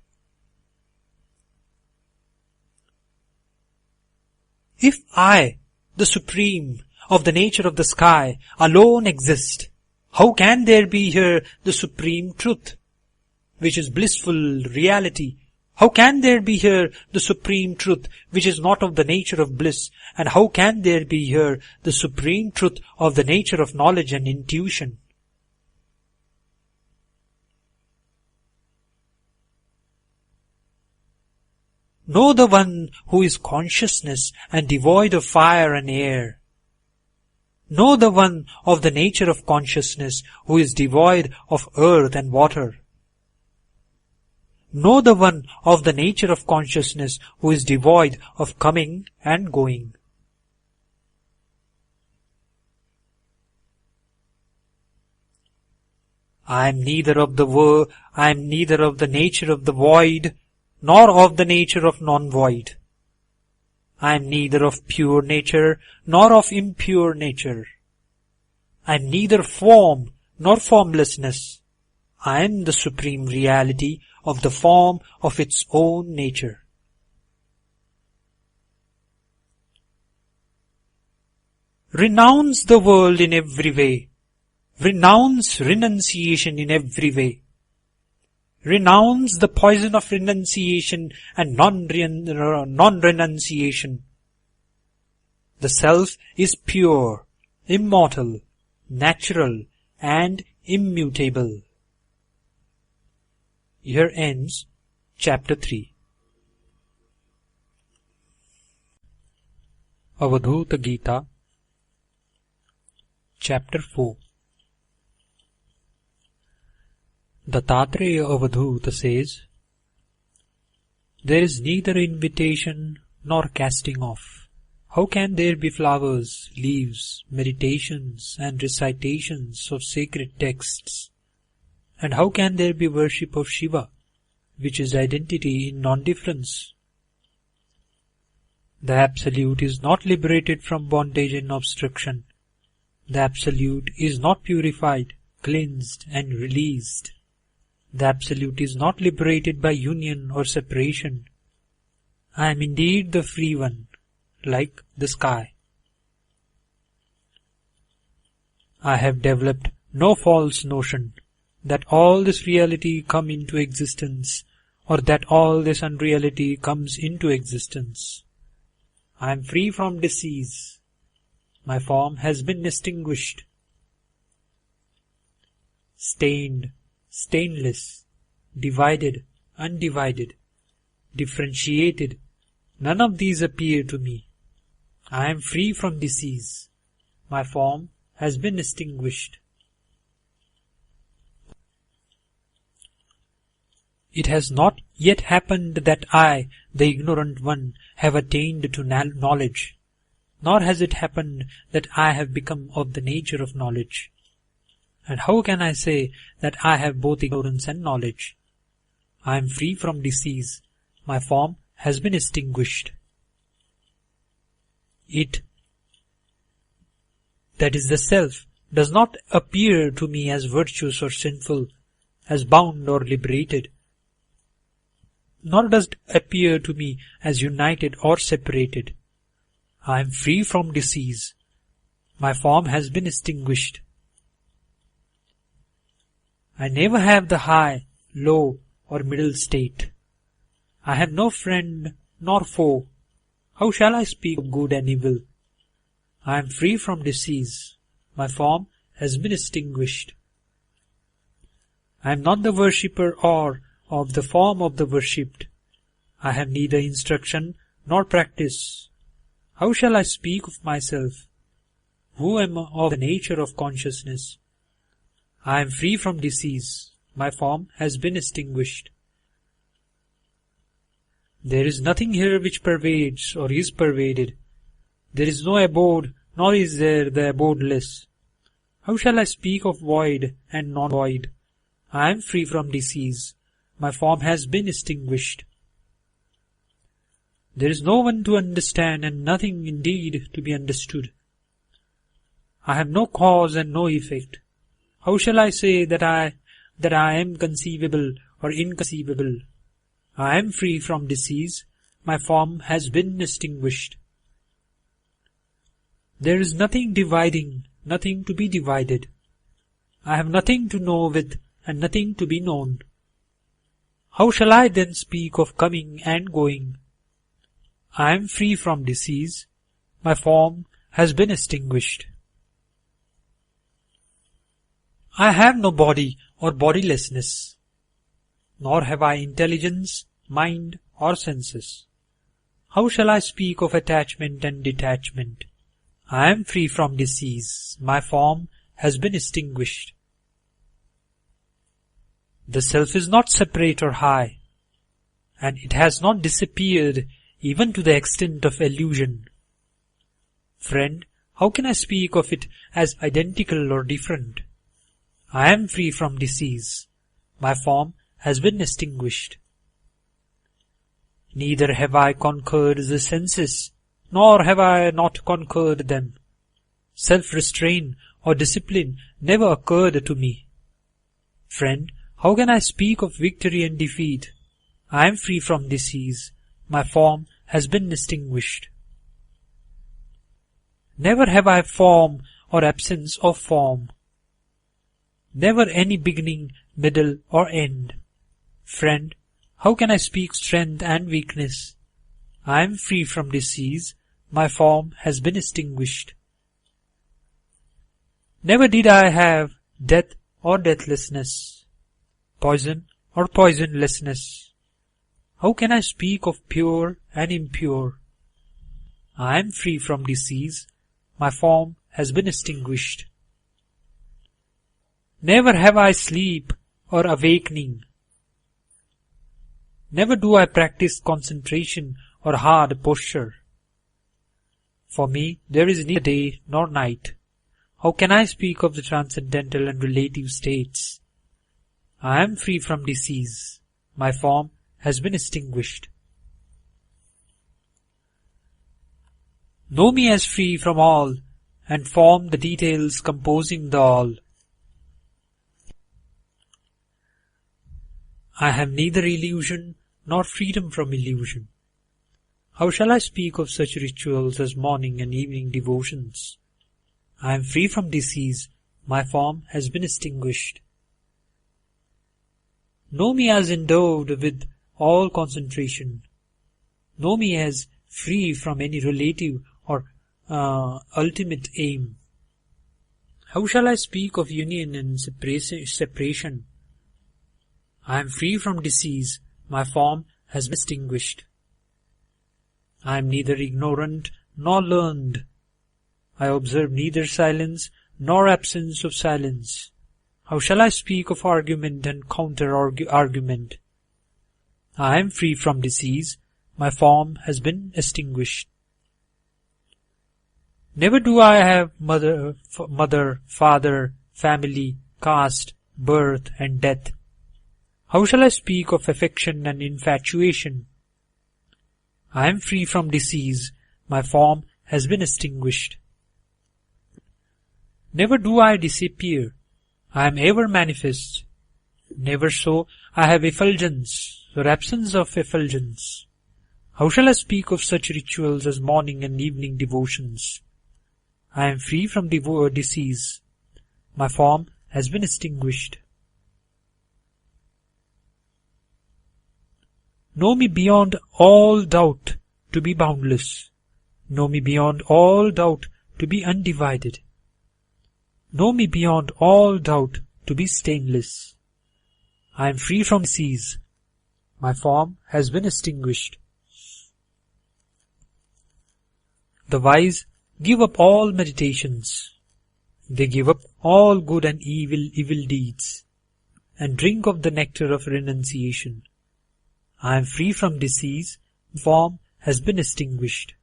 If I, the supreme of the nature of the sky, alone exist, how can there be here the supreme truth, which is blissful reality? How can there be here the supreme truth, which is not of the nature of bliss? And how can there be here the supreme truth of the nature of knowledge and intuition? Know the one who is consciousness and devoid of fire and air. Know the one of the nature of consciousness who is devoid of earth and water. Know the one of the nature of consciousness who is devoid of coming and going. I am neither of the nature of the void, nor of the nature of non-void. I am neither of pure nature, nor of impure nature. I am neither form nor formlessness. I am the supreme reality of the form of its own nature. Renounce the world in every way. Renounce renunciation in every way. Renounce the poison of renunciation and non-renunciation. The self is pure, immortal, natural, and immutable. Here ends Chapter 3. Avadhuta Gita, Chapter 4. Dattatreya Avadhuta says, there is neither invitation nor casting off. How can there be flowers, leaves, meditations, and recitations of sacred texts? And how can there be worship of Shiva, which is identity in non-difference? The Absolute is not liberated from bondage and obstruction. The Absolute is not purified, cleansed and released. The Absolute is not liberated by union or separation. I am indeed the free one, like the sky. I have developed no false notion that all this reality come into existence or that all this unreality comes into existence. I am free from disease. My form has been extinguished. Stained, stainless, divided, undivided, differentiated, none of these appear to me. I am free from disease. My form has been extinguished. It has not yet happened that I, the ignorant one, have attained to knowledge, nor has it happened that I have become of the nature of knowledge. And how can I say that I have both ignorance and knowledge? I am free from disease. My form has been extinguished. It, that is the self, does not appear to me as virtuous or sinful, as bound or liberated, nor does it appear to me as united or separated. I am free from disease. My form has been extinguished. I never have the high, low, or middle state. I have no friend nor foe. How shall I speak of good and evil? I am free from disease. My form has been extinguished. I am not the worshipper or of the form of the worshipped. I have neither instruction nor practice. How shall I speak of myself, who am of the nature of consciousness? I am free from disease. My form has been extinguished. There is nothing here which pervades or is pervaded. There is no abode, nor is there the abodeless. How shall I speak of void and non-void? I am free from disease. My form has been extinguished. There is no one to understand and nothing indeed to be understood. I have no cause and no effect. How shall I say that I am conceivable or inconceivable? I am free from disease. My form has been extinguished. There is nothing dividing, nothing to be divided. I have nothing to know with and nothing to be known. How shall I then speak of coming and going? I am free from disease. My form has been extinguished. I have no body or bodilessness, nor have I intelligence, mind, or senses. How shall I speak of attachment and detachment? I am free from disease. My form has been extinguished. The self is not separate or high, and it has not disappeared even to the extent of illusion. Friend, how can I speak of it as identical or different? I am free from disease. My form has been extinguished. Neither have I conquered the senses, nor have I not conquered them. Self-restraint or discipline never occurred to me. Friend, how can I speak of victory and defeat? I am free from disease. My form has been extinguished. Never have I form or absence of form. Never any beginning, middle, or end. Friend, how can I speak strength and weakness? I am free from disease. My form has been extinguished. Never did I have death or deathlessness, poison or poisonlessness. How can I speak of pure and impure? I am free from disease. My form has been extinguished. Never have I sleep or awakening. Never do I practice concentration or hard posture. For me there is neither day nor night. How can I speak of the transcendental and relative states? I am free from disease. My form has been extinguished. Know me as free from all, and form the details composing the all. I have neither illusion nor freedom from illusion. How shall I speak of such rituals as morning and evening devotions? I am free from disease, my form has been extinguished. Know me as endowed with all concentration. Know me as free from any relative or ultimate aim. How shall I speak of union and separation? I am free from disease, my form has been extinguished. I am neither ignorant nor learned. I observe neither silence nor absence of silence. How shall I speak of argument and counter-argument? I am free from disease, my form has been extinguished. Never do I have mother, father, family, caste, birth and death. How shall I speak of affection and infatuation? I am free from disease, my form has been extinguished. Never do I disappear, I am ever manifest. Never so I have effulgence or absence of effulgence. How shall I speak of such rituals as morning and evening devotions? I am free from disease, my form has been extinguished. Know me beyond all doubt to be boundless. Know me beyond all doubt to be undivided. Know me beyond all doubt to be stainless. I am free from disease. My form has been extinguished. The wise give up all meditations. They give up all good and evil deeds, and drink of the nectar of renunciation. I am free from disease, form has been extinguished.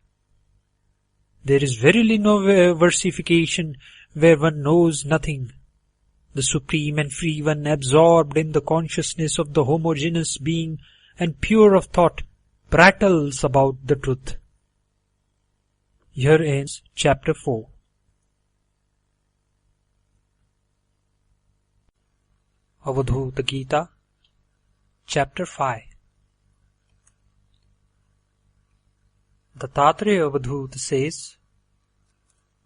There is verily no versification where one knows nothing. The supreme and free one, absorbed in the consciousness of the homogeneous being and pure of thought, prattles about the truth. Here ends chapter 4. Avadhuta Gita, chapter 5. Dattatreya Avadhuta says,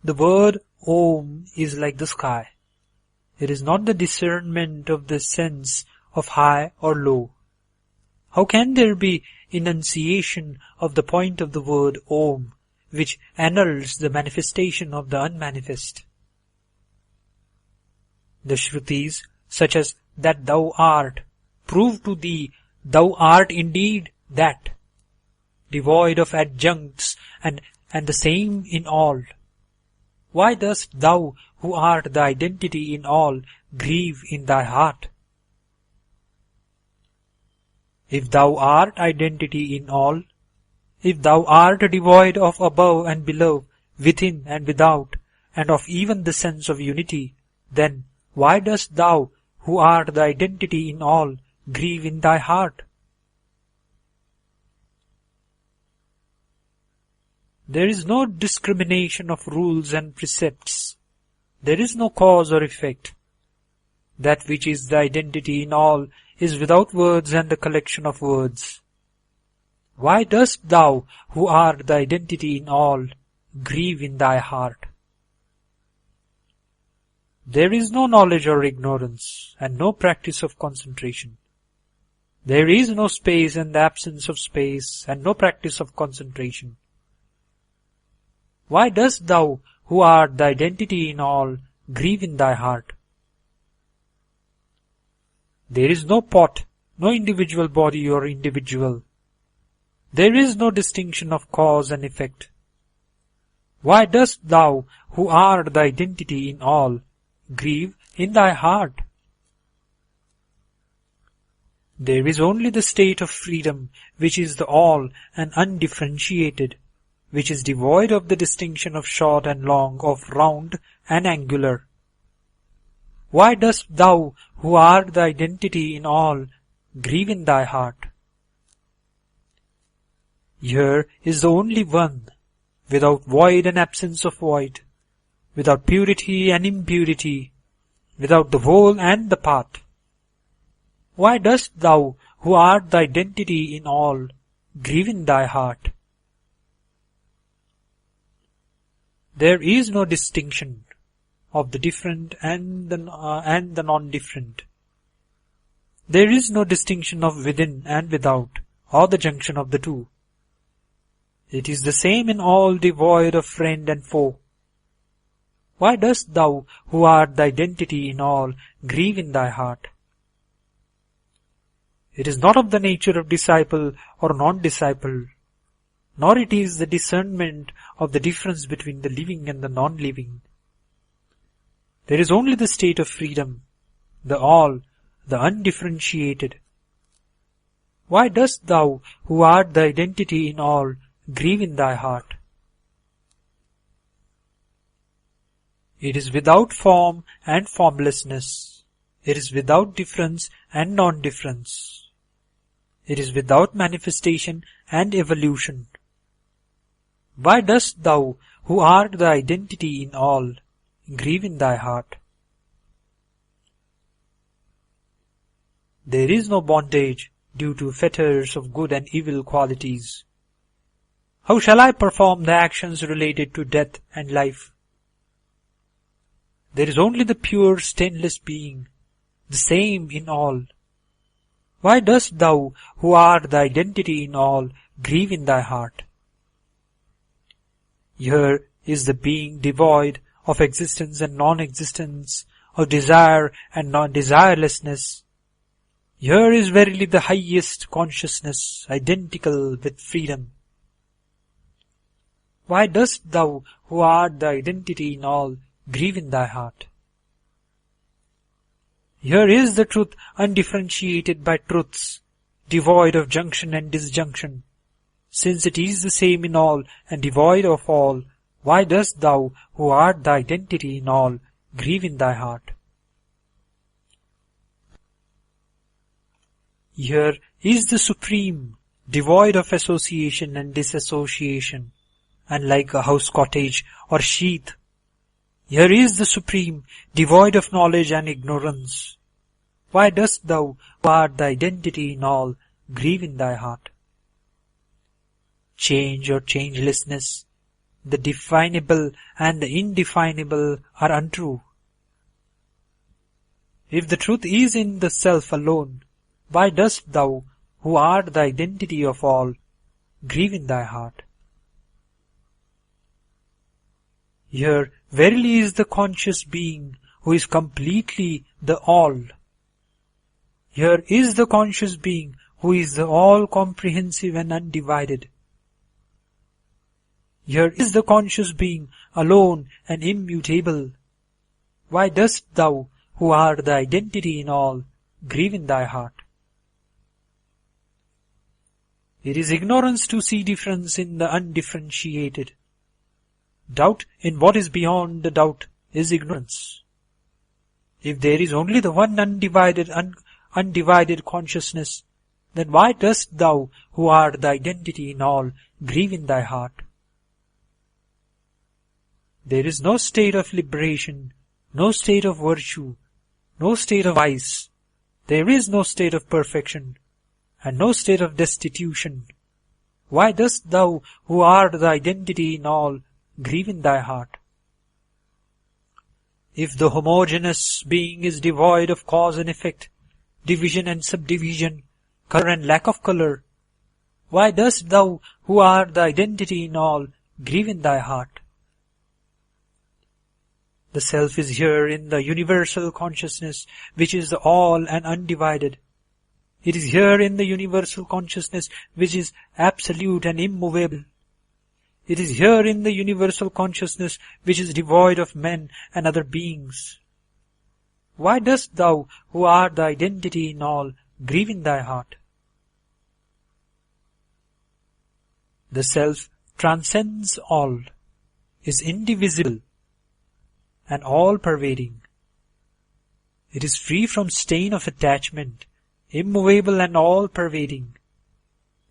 the word Om is like the sky. It is not the discernment of the sense of high or low. How can there be enunciation of the point of the word Om, which annuls the manifestation of the unmanifest? The Shrutis, such as that thou art, prove to thee thou art indeed that, devoid of adjuncts and the same in all. Why dost thou, who art the identity in all, grieve in thy heart? If thou art identity in all, if thou art devoid of above and below, within and without, and of even the sense of unity, then why dost thou, who art the identity in all, grieve in thy heart? There is no discrimination of rules and precepts. There is no cause or effect. That which is the identity in all is without words and the collection of words. Why dost thou, who art the identity in all, grieve in thy heart? There is no knowledge or ignorance, and no practice of concentration. There is no space and the absence of space, and no practice of concentration. Why dost thou, who art the identity in all, grieve in thy heart? There is no pot, no individual body or individual. There is no distinction of cause and effect. Why dost thou, who art the identity in all, grieve in thy heart? There is only the state of freedom, which is the all and undifferentiated, which is devoid of the distinction of short and long, of round and angular. Why dost thou, who art the identity in all, grieve in thy heart? Here is the only one, without void and absence of void, without purity and impurity, without the whole and the part. Why dost thou, who art the identity in all, grieve in thy heart? There is no distinction of the different and the non-different. There is no distinction of within and without, or the junction of the two. It is the same in all, devoid of friend and foe. Why dost thou, who art the identity in all, grieve in thy heart? It is not of the nature of disciple or non-disciple, nor it is the discernment of the difference between the living and the non-living. There is only the state of freedom, the all, the undifferentiated. Why dost thou, who art the identity in all, grieve in thy heart? It is without form and formlessness. It is without difference and non-difference. It is without manifestation and evolution. Why dost thou, who art the identity in all, grieve in thy heart? There is no bondage due to fetters of good and evil qualities. How shall I perform the actions related to death and life? There is only the pure, stainless being, the same in all. Why dost thou, who art the identity in all, grieve in thy heart? Here is the being devoid of existence and non-existence, of desire and non-desirelessness. Here is verily the highest consciousness, identical with freedom. Why dost thou, who art the identity in all, grieve in thy heart? Here is the truth undifferentiated by truths, devoid of junction and disjunction. Since it is the same in all and devoid of all, why dost thou, who art the identity in all, grieve in thy heart? Here is the Supreme, devoid of association and disassociation, unlike a house cottage or sheath. Here is the Supreme, devoid of knowledge and ignorance. Why dost thou, who art the identity in all, grieve in thy heart? Change or changelessness, the definable and the indefinable are untrue. If the truth is in the self alone, why dost thou, who art the identity of all, grieve in thy heart? Here verily is the conscious being who is completely the all. Here is the conscious being who is the all-comprehensive and undivided. Here is the conscious being alone and immutable. Why dost thou, who art the identity in all, grieve in thy heart? It is ignorance to see difference in the undifferentiated. Doubt in what is beyond the doubt is ignorance. If there is only the one undivided consciousness, then why dost thou, who art the identity in all, grieve in thy heart? There is no state of liberation, no state of virtue, no state of vice. There is no state of perfection, and no state of destitution. Why dost thou, who art the identity in all, grieve in thy heart? If the homogeneous being is devoid of cause and effect, division and subdivision, color and lack of color, why dost thou, who art the identity in all, grieve in thy heart? The self is here in the universal consciousness, which is the all and undivided. It is here in the universal consciousness, which is absolute and immovable. It is here in the universal consciousness, which is devoid of men and other beings. Why dost thou, who art the identity in all, grieve in thy heart? The self transcends all, is indivisible, and all-pervading. It is free from stain of attachment, immovable and all-pervading.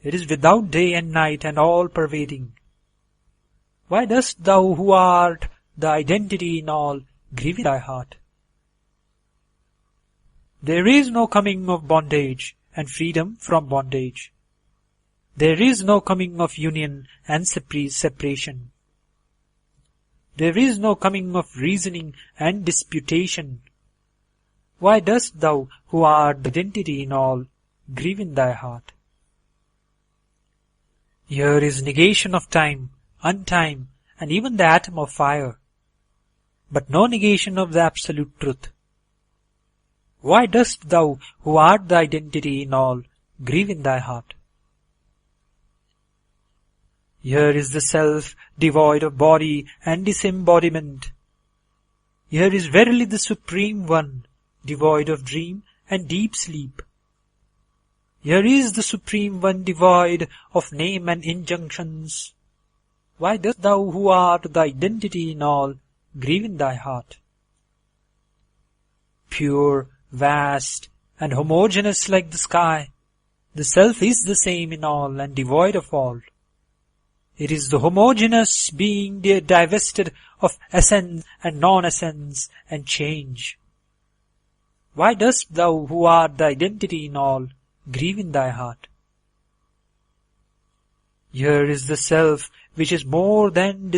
It is without day and night and all-pervading. Why dost thou, who art the identity in all, grieve in thy heart? There is no coming of bondage and freedom from bondage. There is no coming of union and separation. There is no coming of reasoning and disputation. Why dost thou, who art the identity in all, grieve in thy heart? Here is negation of time, untime, and even the atom of fire, but no negation of the absolute truth. Why dost thou, who art the identity in all, grieve in thy heart? Here is the self devoid of body and disembodiment. Here is verily the Supreme One, devoid of dream and deep sleep. Here is the Supreme One, devoid of name and injunctions. Why dost thou, who art the identity in all, grieve in thy heart? Pure, vast, and homogeneous like the sky, the self is the same in all and devoid of all. It is the homogeneous being divested of essence and non-essence and change. Why dost thou, who art the identity in all, grieve in thy heart? Here is the self which is more than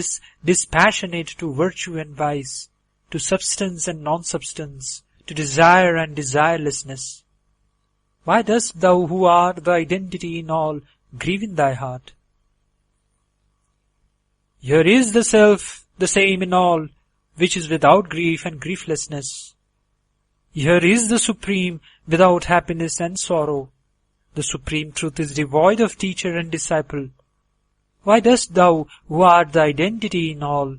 dispassionate to virtue and vice, to substance and non-substance, to desire and desirelessness. Why dost thou, who art the identity in all, grieve in thy heart? Here is the self, the same in all, which is without grief and grieflessness. Here is the Supreme, without happiness and sorrow. The Supreme Truth is devoid of teacher and disciple. Why dost thou, who art the identity in all,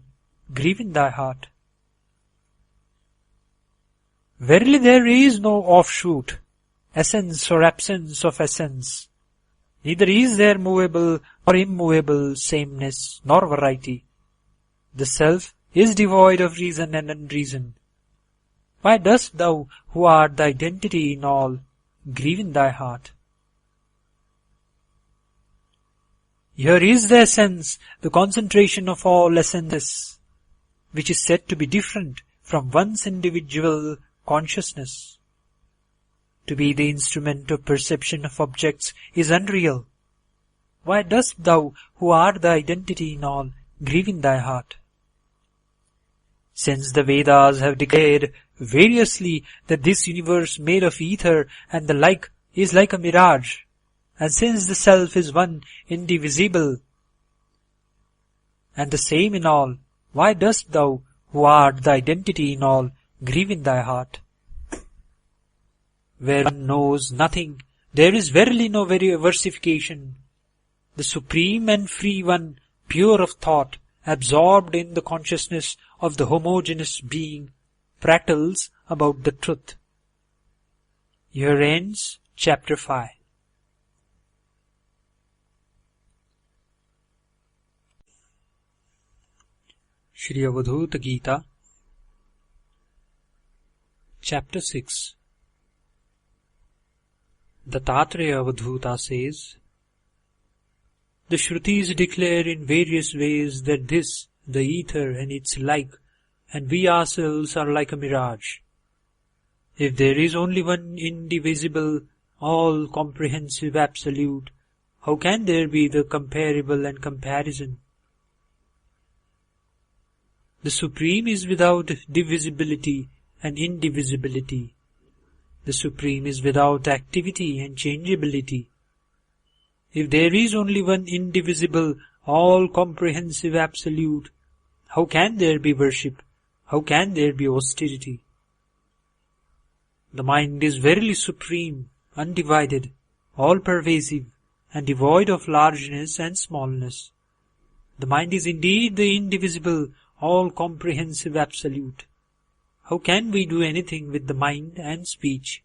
grieve in thy heart? Verily there is no offshoot, essence or absence of essence. Neither is there movable or immovable sameness nor variety. The self is devoid of reason and unreason. Why dost thou, who art the identity in all, grieve in thy heart? Here is the essence, the concentration of all essences, which is said to be different from one's individual consciousness. To be the instrument of perception of objects is unreal. Why dost thou, who art the identity in all, grieve in thy heart? Since the Vedas have declared variously that this universe made of ether and the like is like a mirage, and since the self is one, indivisible, and the same in all, why dost thou, who art the identity in all, grieve in thy heart? Where one knows nothing, there is verily no versification. The Supreme and Free One, pure of thought, absorbed in the consciousness of the homogeneous being, prattles about the truth. Here ends Chapter 5. Shri Avadhuta Gita, Chapter 6. Dattatreya Avadhuta says, the Shrutis declare in various ways that this, the ether and its like, and we ourselves are like a mirage. If there is only one indivisible, all-comprehensive absolute, how can there be the comparable and comparison? The Supreme is without divisibility and indivisibility. The Supreme is without activity and changeability. If there is only one indivisible, all-comprehensive absolute, how can there be worship? How can there be austerity? The mind is verily supreme, undivided, all-pervasive, and devoid of largeness and smallness. The mind is indeed the indivisible, all-comprehensive absolute. How can we do anything with the mind and speech?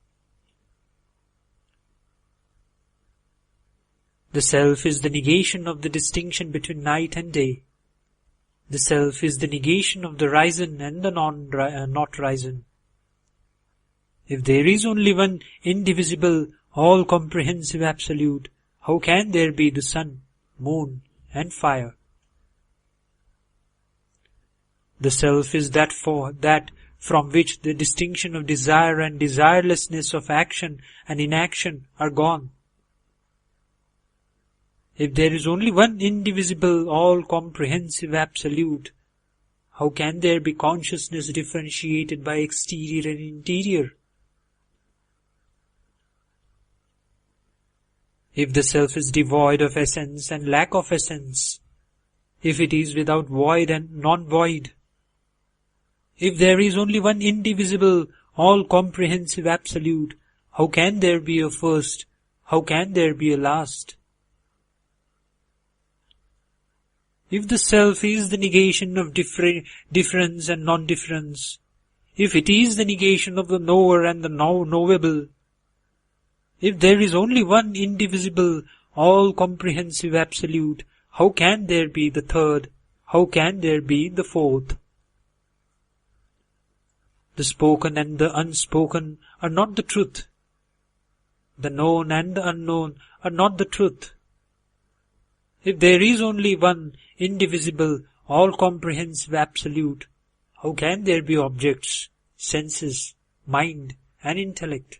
The self is the negation of the distinction between night and day. The self is the negation of the risen and the not risen. If there is only one indivisible, all-comprehensive absolute, how can there be the sun, moon, and fire? The self is that from which the distinction of desire and desirelessness of action and inaction are gone. If there is only one indivisible, all-comprehensive absolute, how can there be consciousness differentiated by exterior and interior? If the self is devoid of essence and lack of essence, if it is without void and non-void, if there is only one indivisible, all-comprehensive absolute, how can there be a first? How can there be a last? If the self is the negation of difference and non-difference, if it is the negation of the knower and the knowable, if there is only one indivisible, all-comprehensive absolute, how can there be the third? How can there be the fourth? The spoken and the unspoken are not the truth. The known and the unknown are not the truth. If there is only one indivisible, all-comprehensive absolute, how can there be objects, senses, mind, and intellect?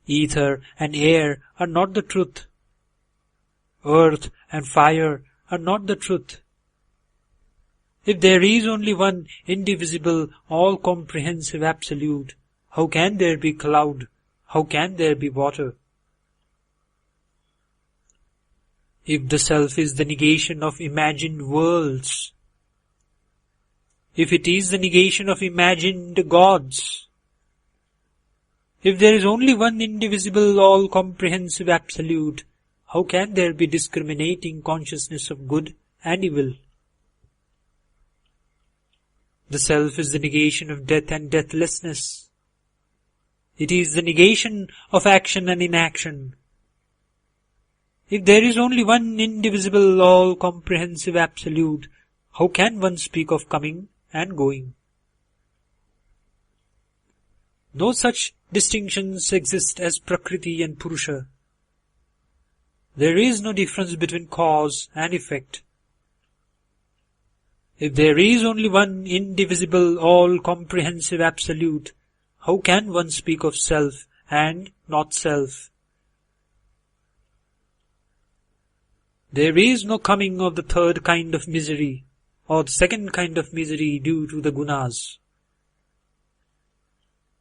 Ether and air are not the truth. Earth and fire are not the truth. If there is only one indivisible, all-comprehensive absolute, how can there be cloud? How can there be water? If the self is the negation of imagined worlds, if it is the negation of imagined gods, if there is only one indivisible, all-comprehensive absolute, how can there be discriminating consciousness of good and evil? The self is the negation of death and deathlessness. It is the negation of action and inaction. If there is only one indivisible, all-comprehensive absolute, how can one speak of coming and going? No such distinctions exist as Prakriti and Purusha. There is no difference between cause and effect. If there is only one indivisible, all-comprehensive absolute, how can one speak of self and not self? There is no coming of the third kind of misery or the second kind of misery due to the gunas.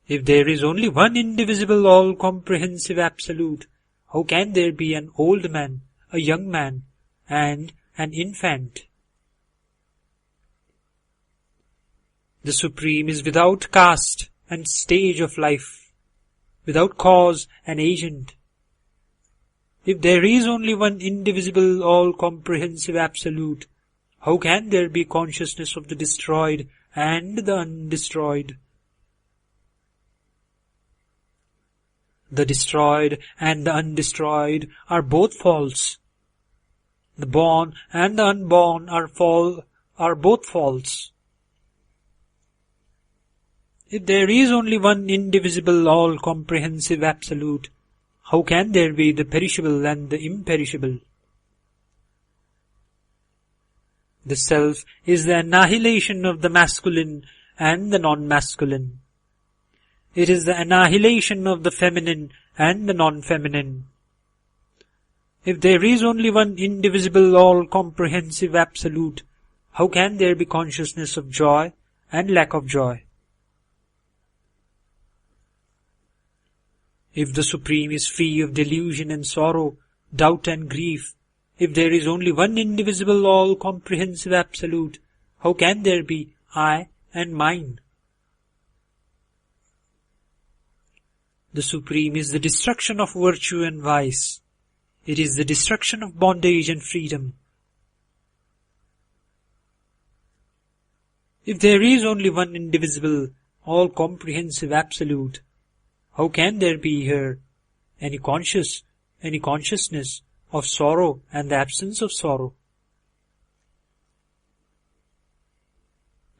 If there is only one indivisible, all-comprehensive absolute, how can there be an old man, a young man, and an infant? The Supreme is without caste and stage of life, without cause and agent. If there is only one indivisible, all-comprehensive absolute, how can there be consciousness of the destroyed and the undestroyed? The destroyed and the undestroyed are both false. The born and the unborn are both false. If there is only one indivisible, all-comprehensive absolute, how can there be the perishable and the imperishable? The self is the annihilation of the masculine and the non-masculine. It is the annihilation of the feminine and the non-feminine. If there is only one indivisible, all-comprehensive absolute, how can there be consciousness of joy and lack of joy? If the Supreme is free of delusion and sorrow, doubt and grief, if there is only one indivisible, all-comprehensive absolute, how can there be I and mine? The Supreme is the destruction of virtue and vice. It is the destruction of bondage and freedom. If there is only one indivisible, all-comprehensive absolute, how can there be here any consciousness of sorrow and the absence of sorrow?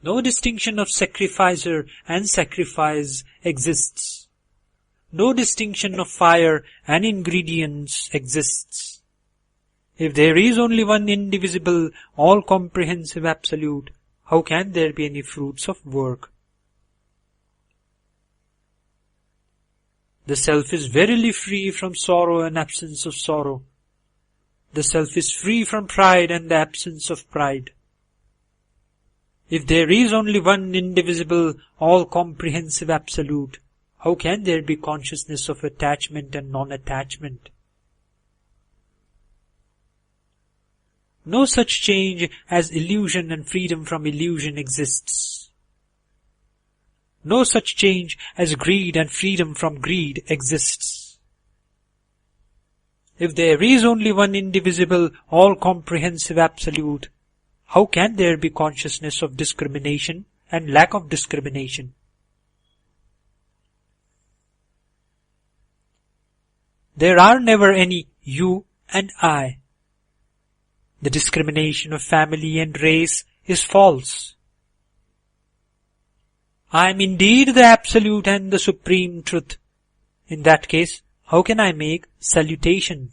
No distinction of sacrificer and sacrifice exists. No distinction of fire and ingredients exists. If there is only one indivisible, all-comprehensive Absolute, how can there be any fruits of work? The Self is verily free from sorrow and absence of sorrow. The Self is free from pride and the absence of pride. If there is only one indivisible, all-comprehensive Absolute, how can there be consciousness of attachment and non-attachment? No such change as illusion and freedom from illusion exists. No such change as greed and freedom from greed exists. If there is only one indivisible, all-comprehensive Absolute, how can there be consciousness of discrimination and lack of discrimination? There are never any you and I. The discrimination of family and race is false. I am indeed the Absolute and the Supreme Truth. In that case, how can I make salutation?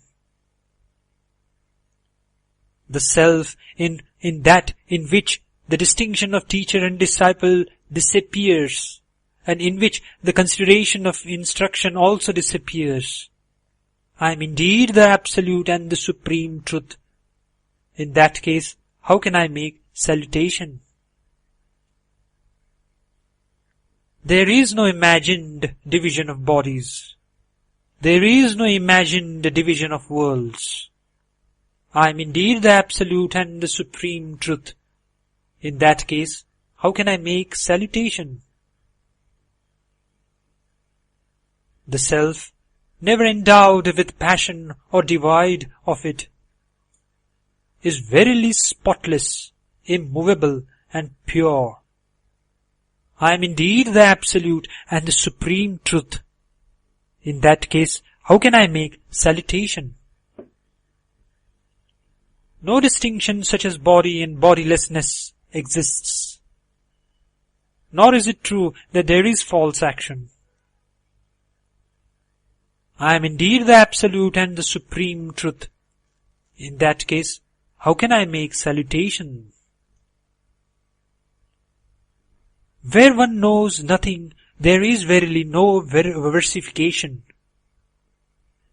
The Self in that in which the distinction of teacher and disciple disappears, and in which the consideration of instruction also disappears. I am indeed the Absolute and the Supreme Truth. In that case, how can I make salutation? There is no imagined division of bodies. There is no imagined division of worlds. I am indeed the Absolute and the Supreme Truth. In that case, how can I make salutation? The Self, never endowed with passion or devoid of it, is verily spotless, immovable, and pure. I am indeed the Absolute and the Supreme Truth. In that case, how can I make salutation? No distinction such as body and bodilessness exists. Nor is it true that there is false action. I am indeed the Absolute and the Supreme Truth. In that case, how can I make salutation? Where one knows nothing, there is verily no versification.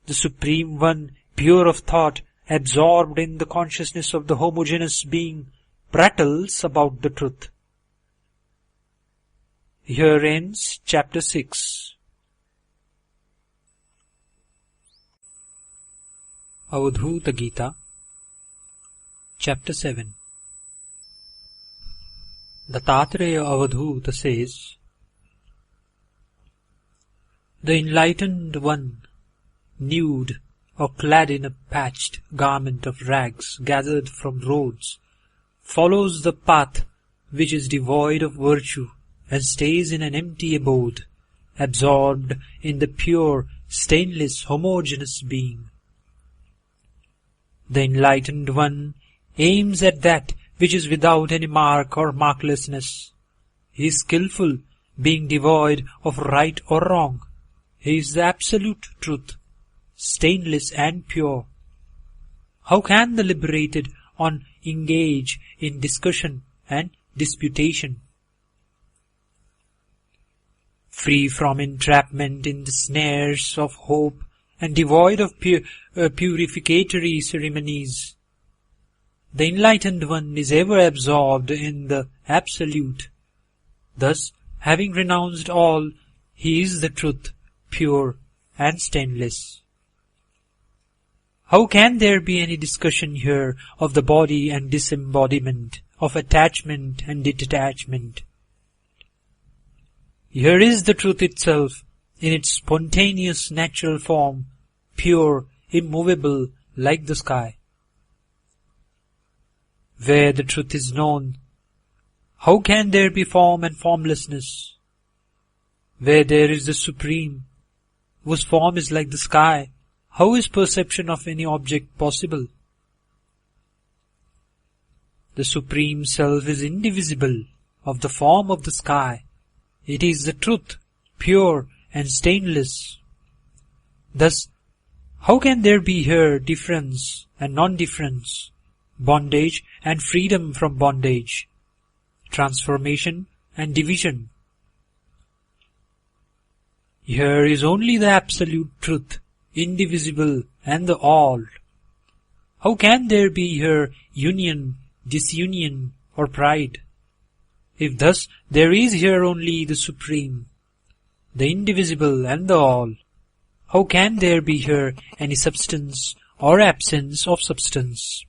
The Supreme One, pure of thought, absorbed in the consciousness of the homogeneous being, prattles about the truth. Here ends chapter 6. Avadhuta Gita, chapter 7. Dattatreya Avadhuta says, the enlightened one, nude or clad in a patched garment of rags gathered from roads, follows the path which is devoid of virtue and stays in an empty abode, absorbed in the pure, stainless, homogeneous being. The enlightened one aims at that which is without any mark or marklessness. He is skillful, being devoid of right or wrong. He is the Absolute Truth, stainless and pure. How can the liberated one engage in discussion and disputation? Free from entrapment in the snares of hope and devoid of purificatory ceremonies, the enlightened one is ever absorbed in the Absolute. Thus, having renounced all, he is the truth, pure and stainless. How can there be any discussion here of the body and disembodiment, of attachment and detachment? Here is the truth itself, in its spontaneous natural form, pure, immovable, like the sky. Where the truth is known, how can there be form and formlessness? Where there is the Supreme, whose form is like the sky, how is perception of any object possible? The Supreme Self is indivisible, of the form of the sky. It is the truth, pure and stainless. Thus, how can there be here difference and non-difference, bondage and freedom from bondage, transformation and division? Here is only the absolute truth, indivisible and the all. How can there be here union, disunion, or pride? If thus there is here only the supreme, the indivisible and the all, how can there be here any substance or absence of substance?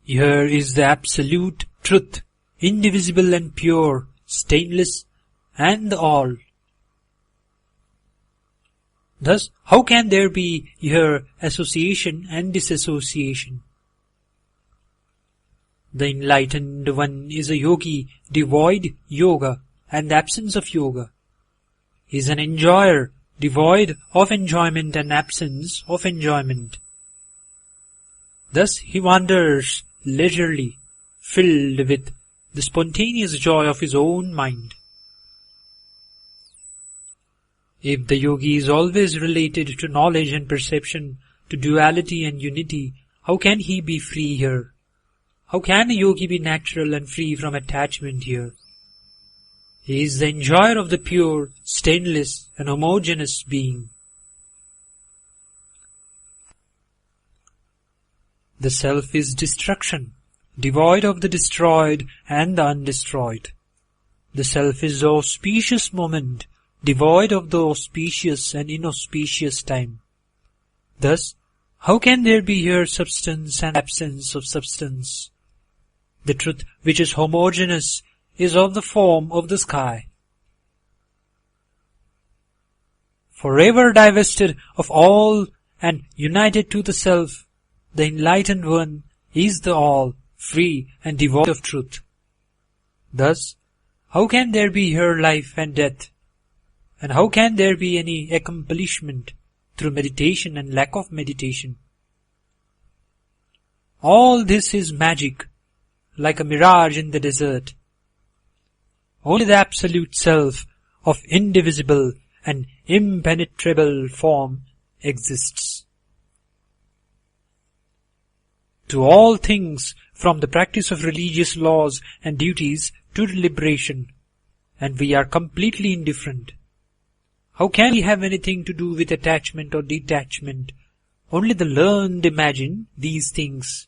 Here is the absolute truth, indivisible and pure, stainless and the all. Thus, how can there be here association and disassociation? The enlightened one is a yogi, devoid yoga and absence of yoga. He is an enjoyer, devoid of enjoyment and absence of enjoyment. Thus he wanders leisurely, filled with the spontaneous joy of his own mind. If the yogi is always related to knowledge and perception, to duality and unity, how can he be free here? How can a yogi be natural and free from attachment here? He is the enjoyer of the pure, stainless and homogeneous being. The self is destruction, devoid of the destroyed and the undestroyed. The self is the auspicious moment, devoid of the auspicious and inauspicious time. Thus, how can there be here substance and absence of substance? The truth which is homogeneous is of the form of the sky. Forever divested of all and united to the self, the enlightened one is the all, free and devoid of truth. Thus, how can there be here life and death? And how can there be any accomplishment through meditation and lack of meditation? All this is magic, like a mirage in the desert. Only the absolute self of indivisible and impenetrable form exists. To all things, from the practice of religious laws and duties to liberation, and we are completely indifferent. How can we have anything to do with attachment or detachment? Only the learned imagine these things.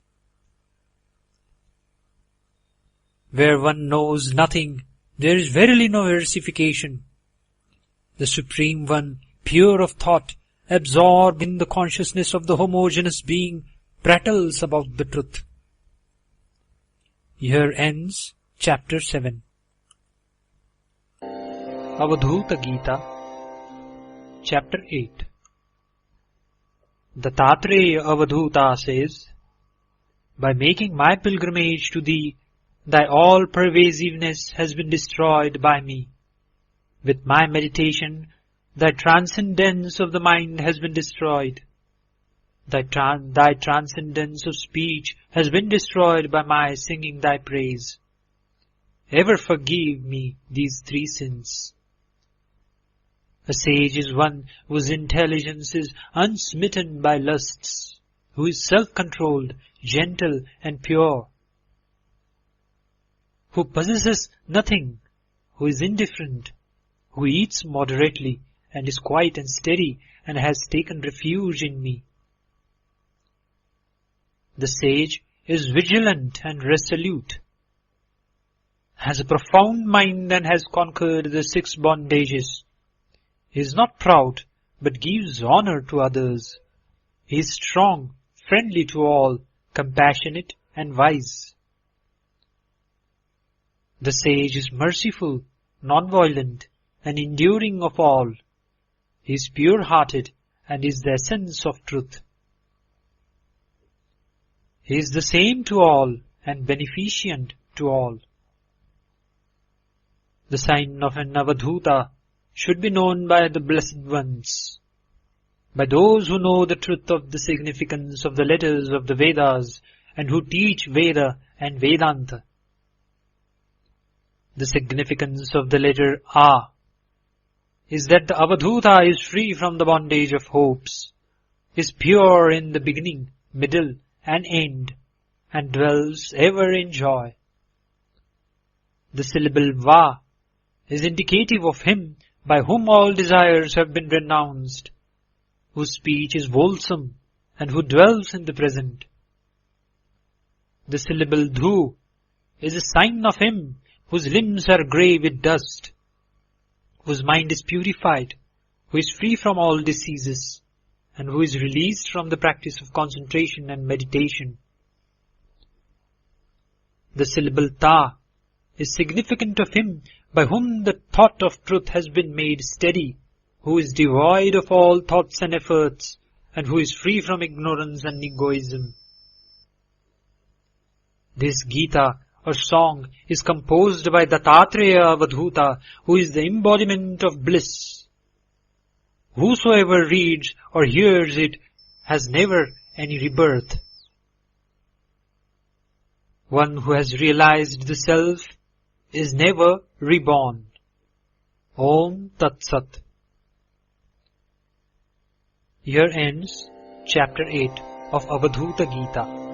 Where one knows nothing, there is verily no versification. The Supreme One, pure of thought, absorbed in the consciousness of the homogeneous being, prattles about the truth. Here ends chapter 7. Avadhuta Gita, chapter 8. Dattatreya Avadhuta says, by making my pilgrimage to thee, thy all-pervasiveness has been destroyed by me. With my meditation, thy transcendence of the mind has been destroyed. Thy transcendence of speech has been destroyed by my singing thy praise. Ever forgive me these three sins. A sage is one whose intelligence is unsmitten by lusts, who is self-controlled, gentle and pure, who possesses nothing, who is indifferent, who eats moderately and is quiet and steady and has taken refuge in me. The sage is vigilant and resolute, has a profound mind and has conquered the 6 bondages. He is not proud, but gives honor to others. He is strong, friendly to all, compassionate and wise. The sage is merciful, non-violent, and enduring of all. He is pure-hearted and is the essence of truth. He is the same to all and beneficent to all. The sign of an Avadhuta should be known by the blessed ones, by those who know the truth of the significance of the letters of the Vedas and who teach Veda and Vedanta. The significance of the letter A is that the Avadhuta is free from the bondage of hopes, is pure in the beginning, middle and end, and dwells ever in joy. The syllable Va is indicative of him by whom all desires have been renounced, whose speech is wholesome and who dwells in the present. The syllable Dhu is a sign of him whose limbs are grey with dust, whose mind is purified, who is free from all diseases, and who is released from the practice of concentration and meditation. The syllable Ta is significant of him by whom the thought of truth has been made steady, who is devoid of all thoughts and efforts, and who is free from ignorance and egoism. This Gita or song is composed by Dattatreya Avadhuta, who is the embodiment of bliss. Whosoever reads or hears it has never any rebirth. One who has realized the self is never reborn. Om Tat Sat. Here ends Chapter 8 of Avadhuta Gita.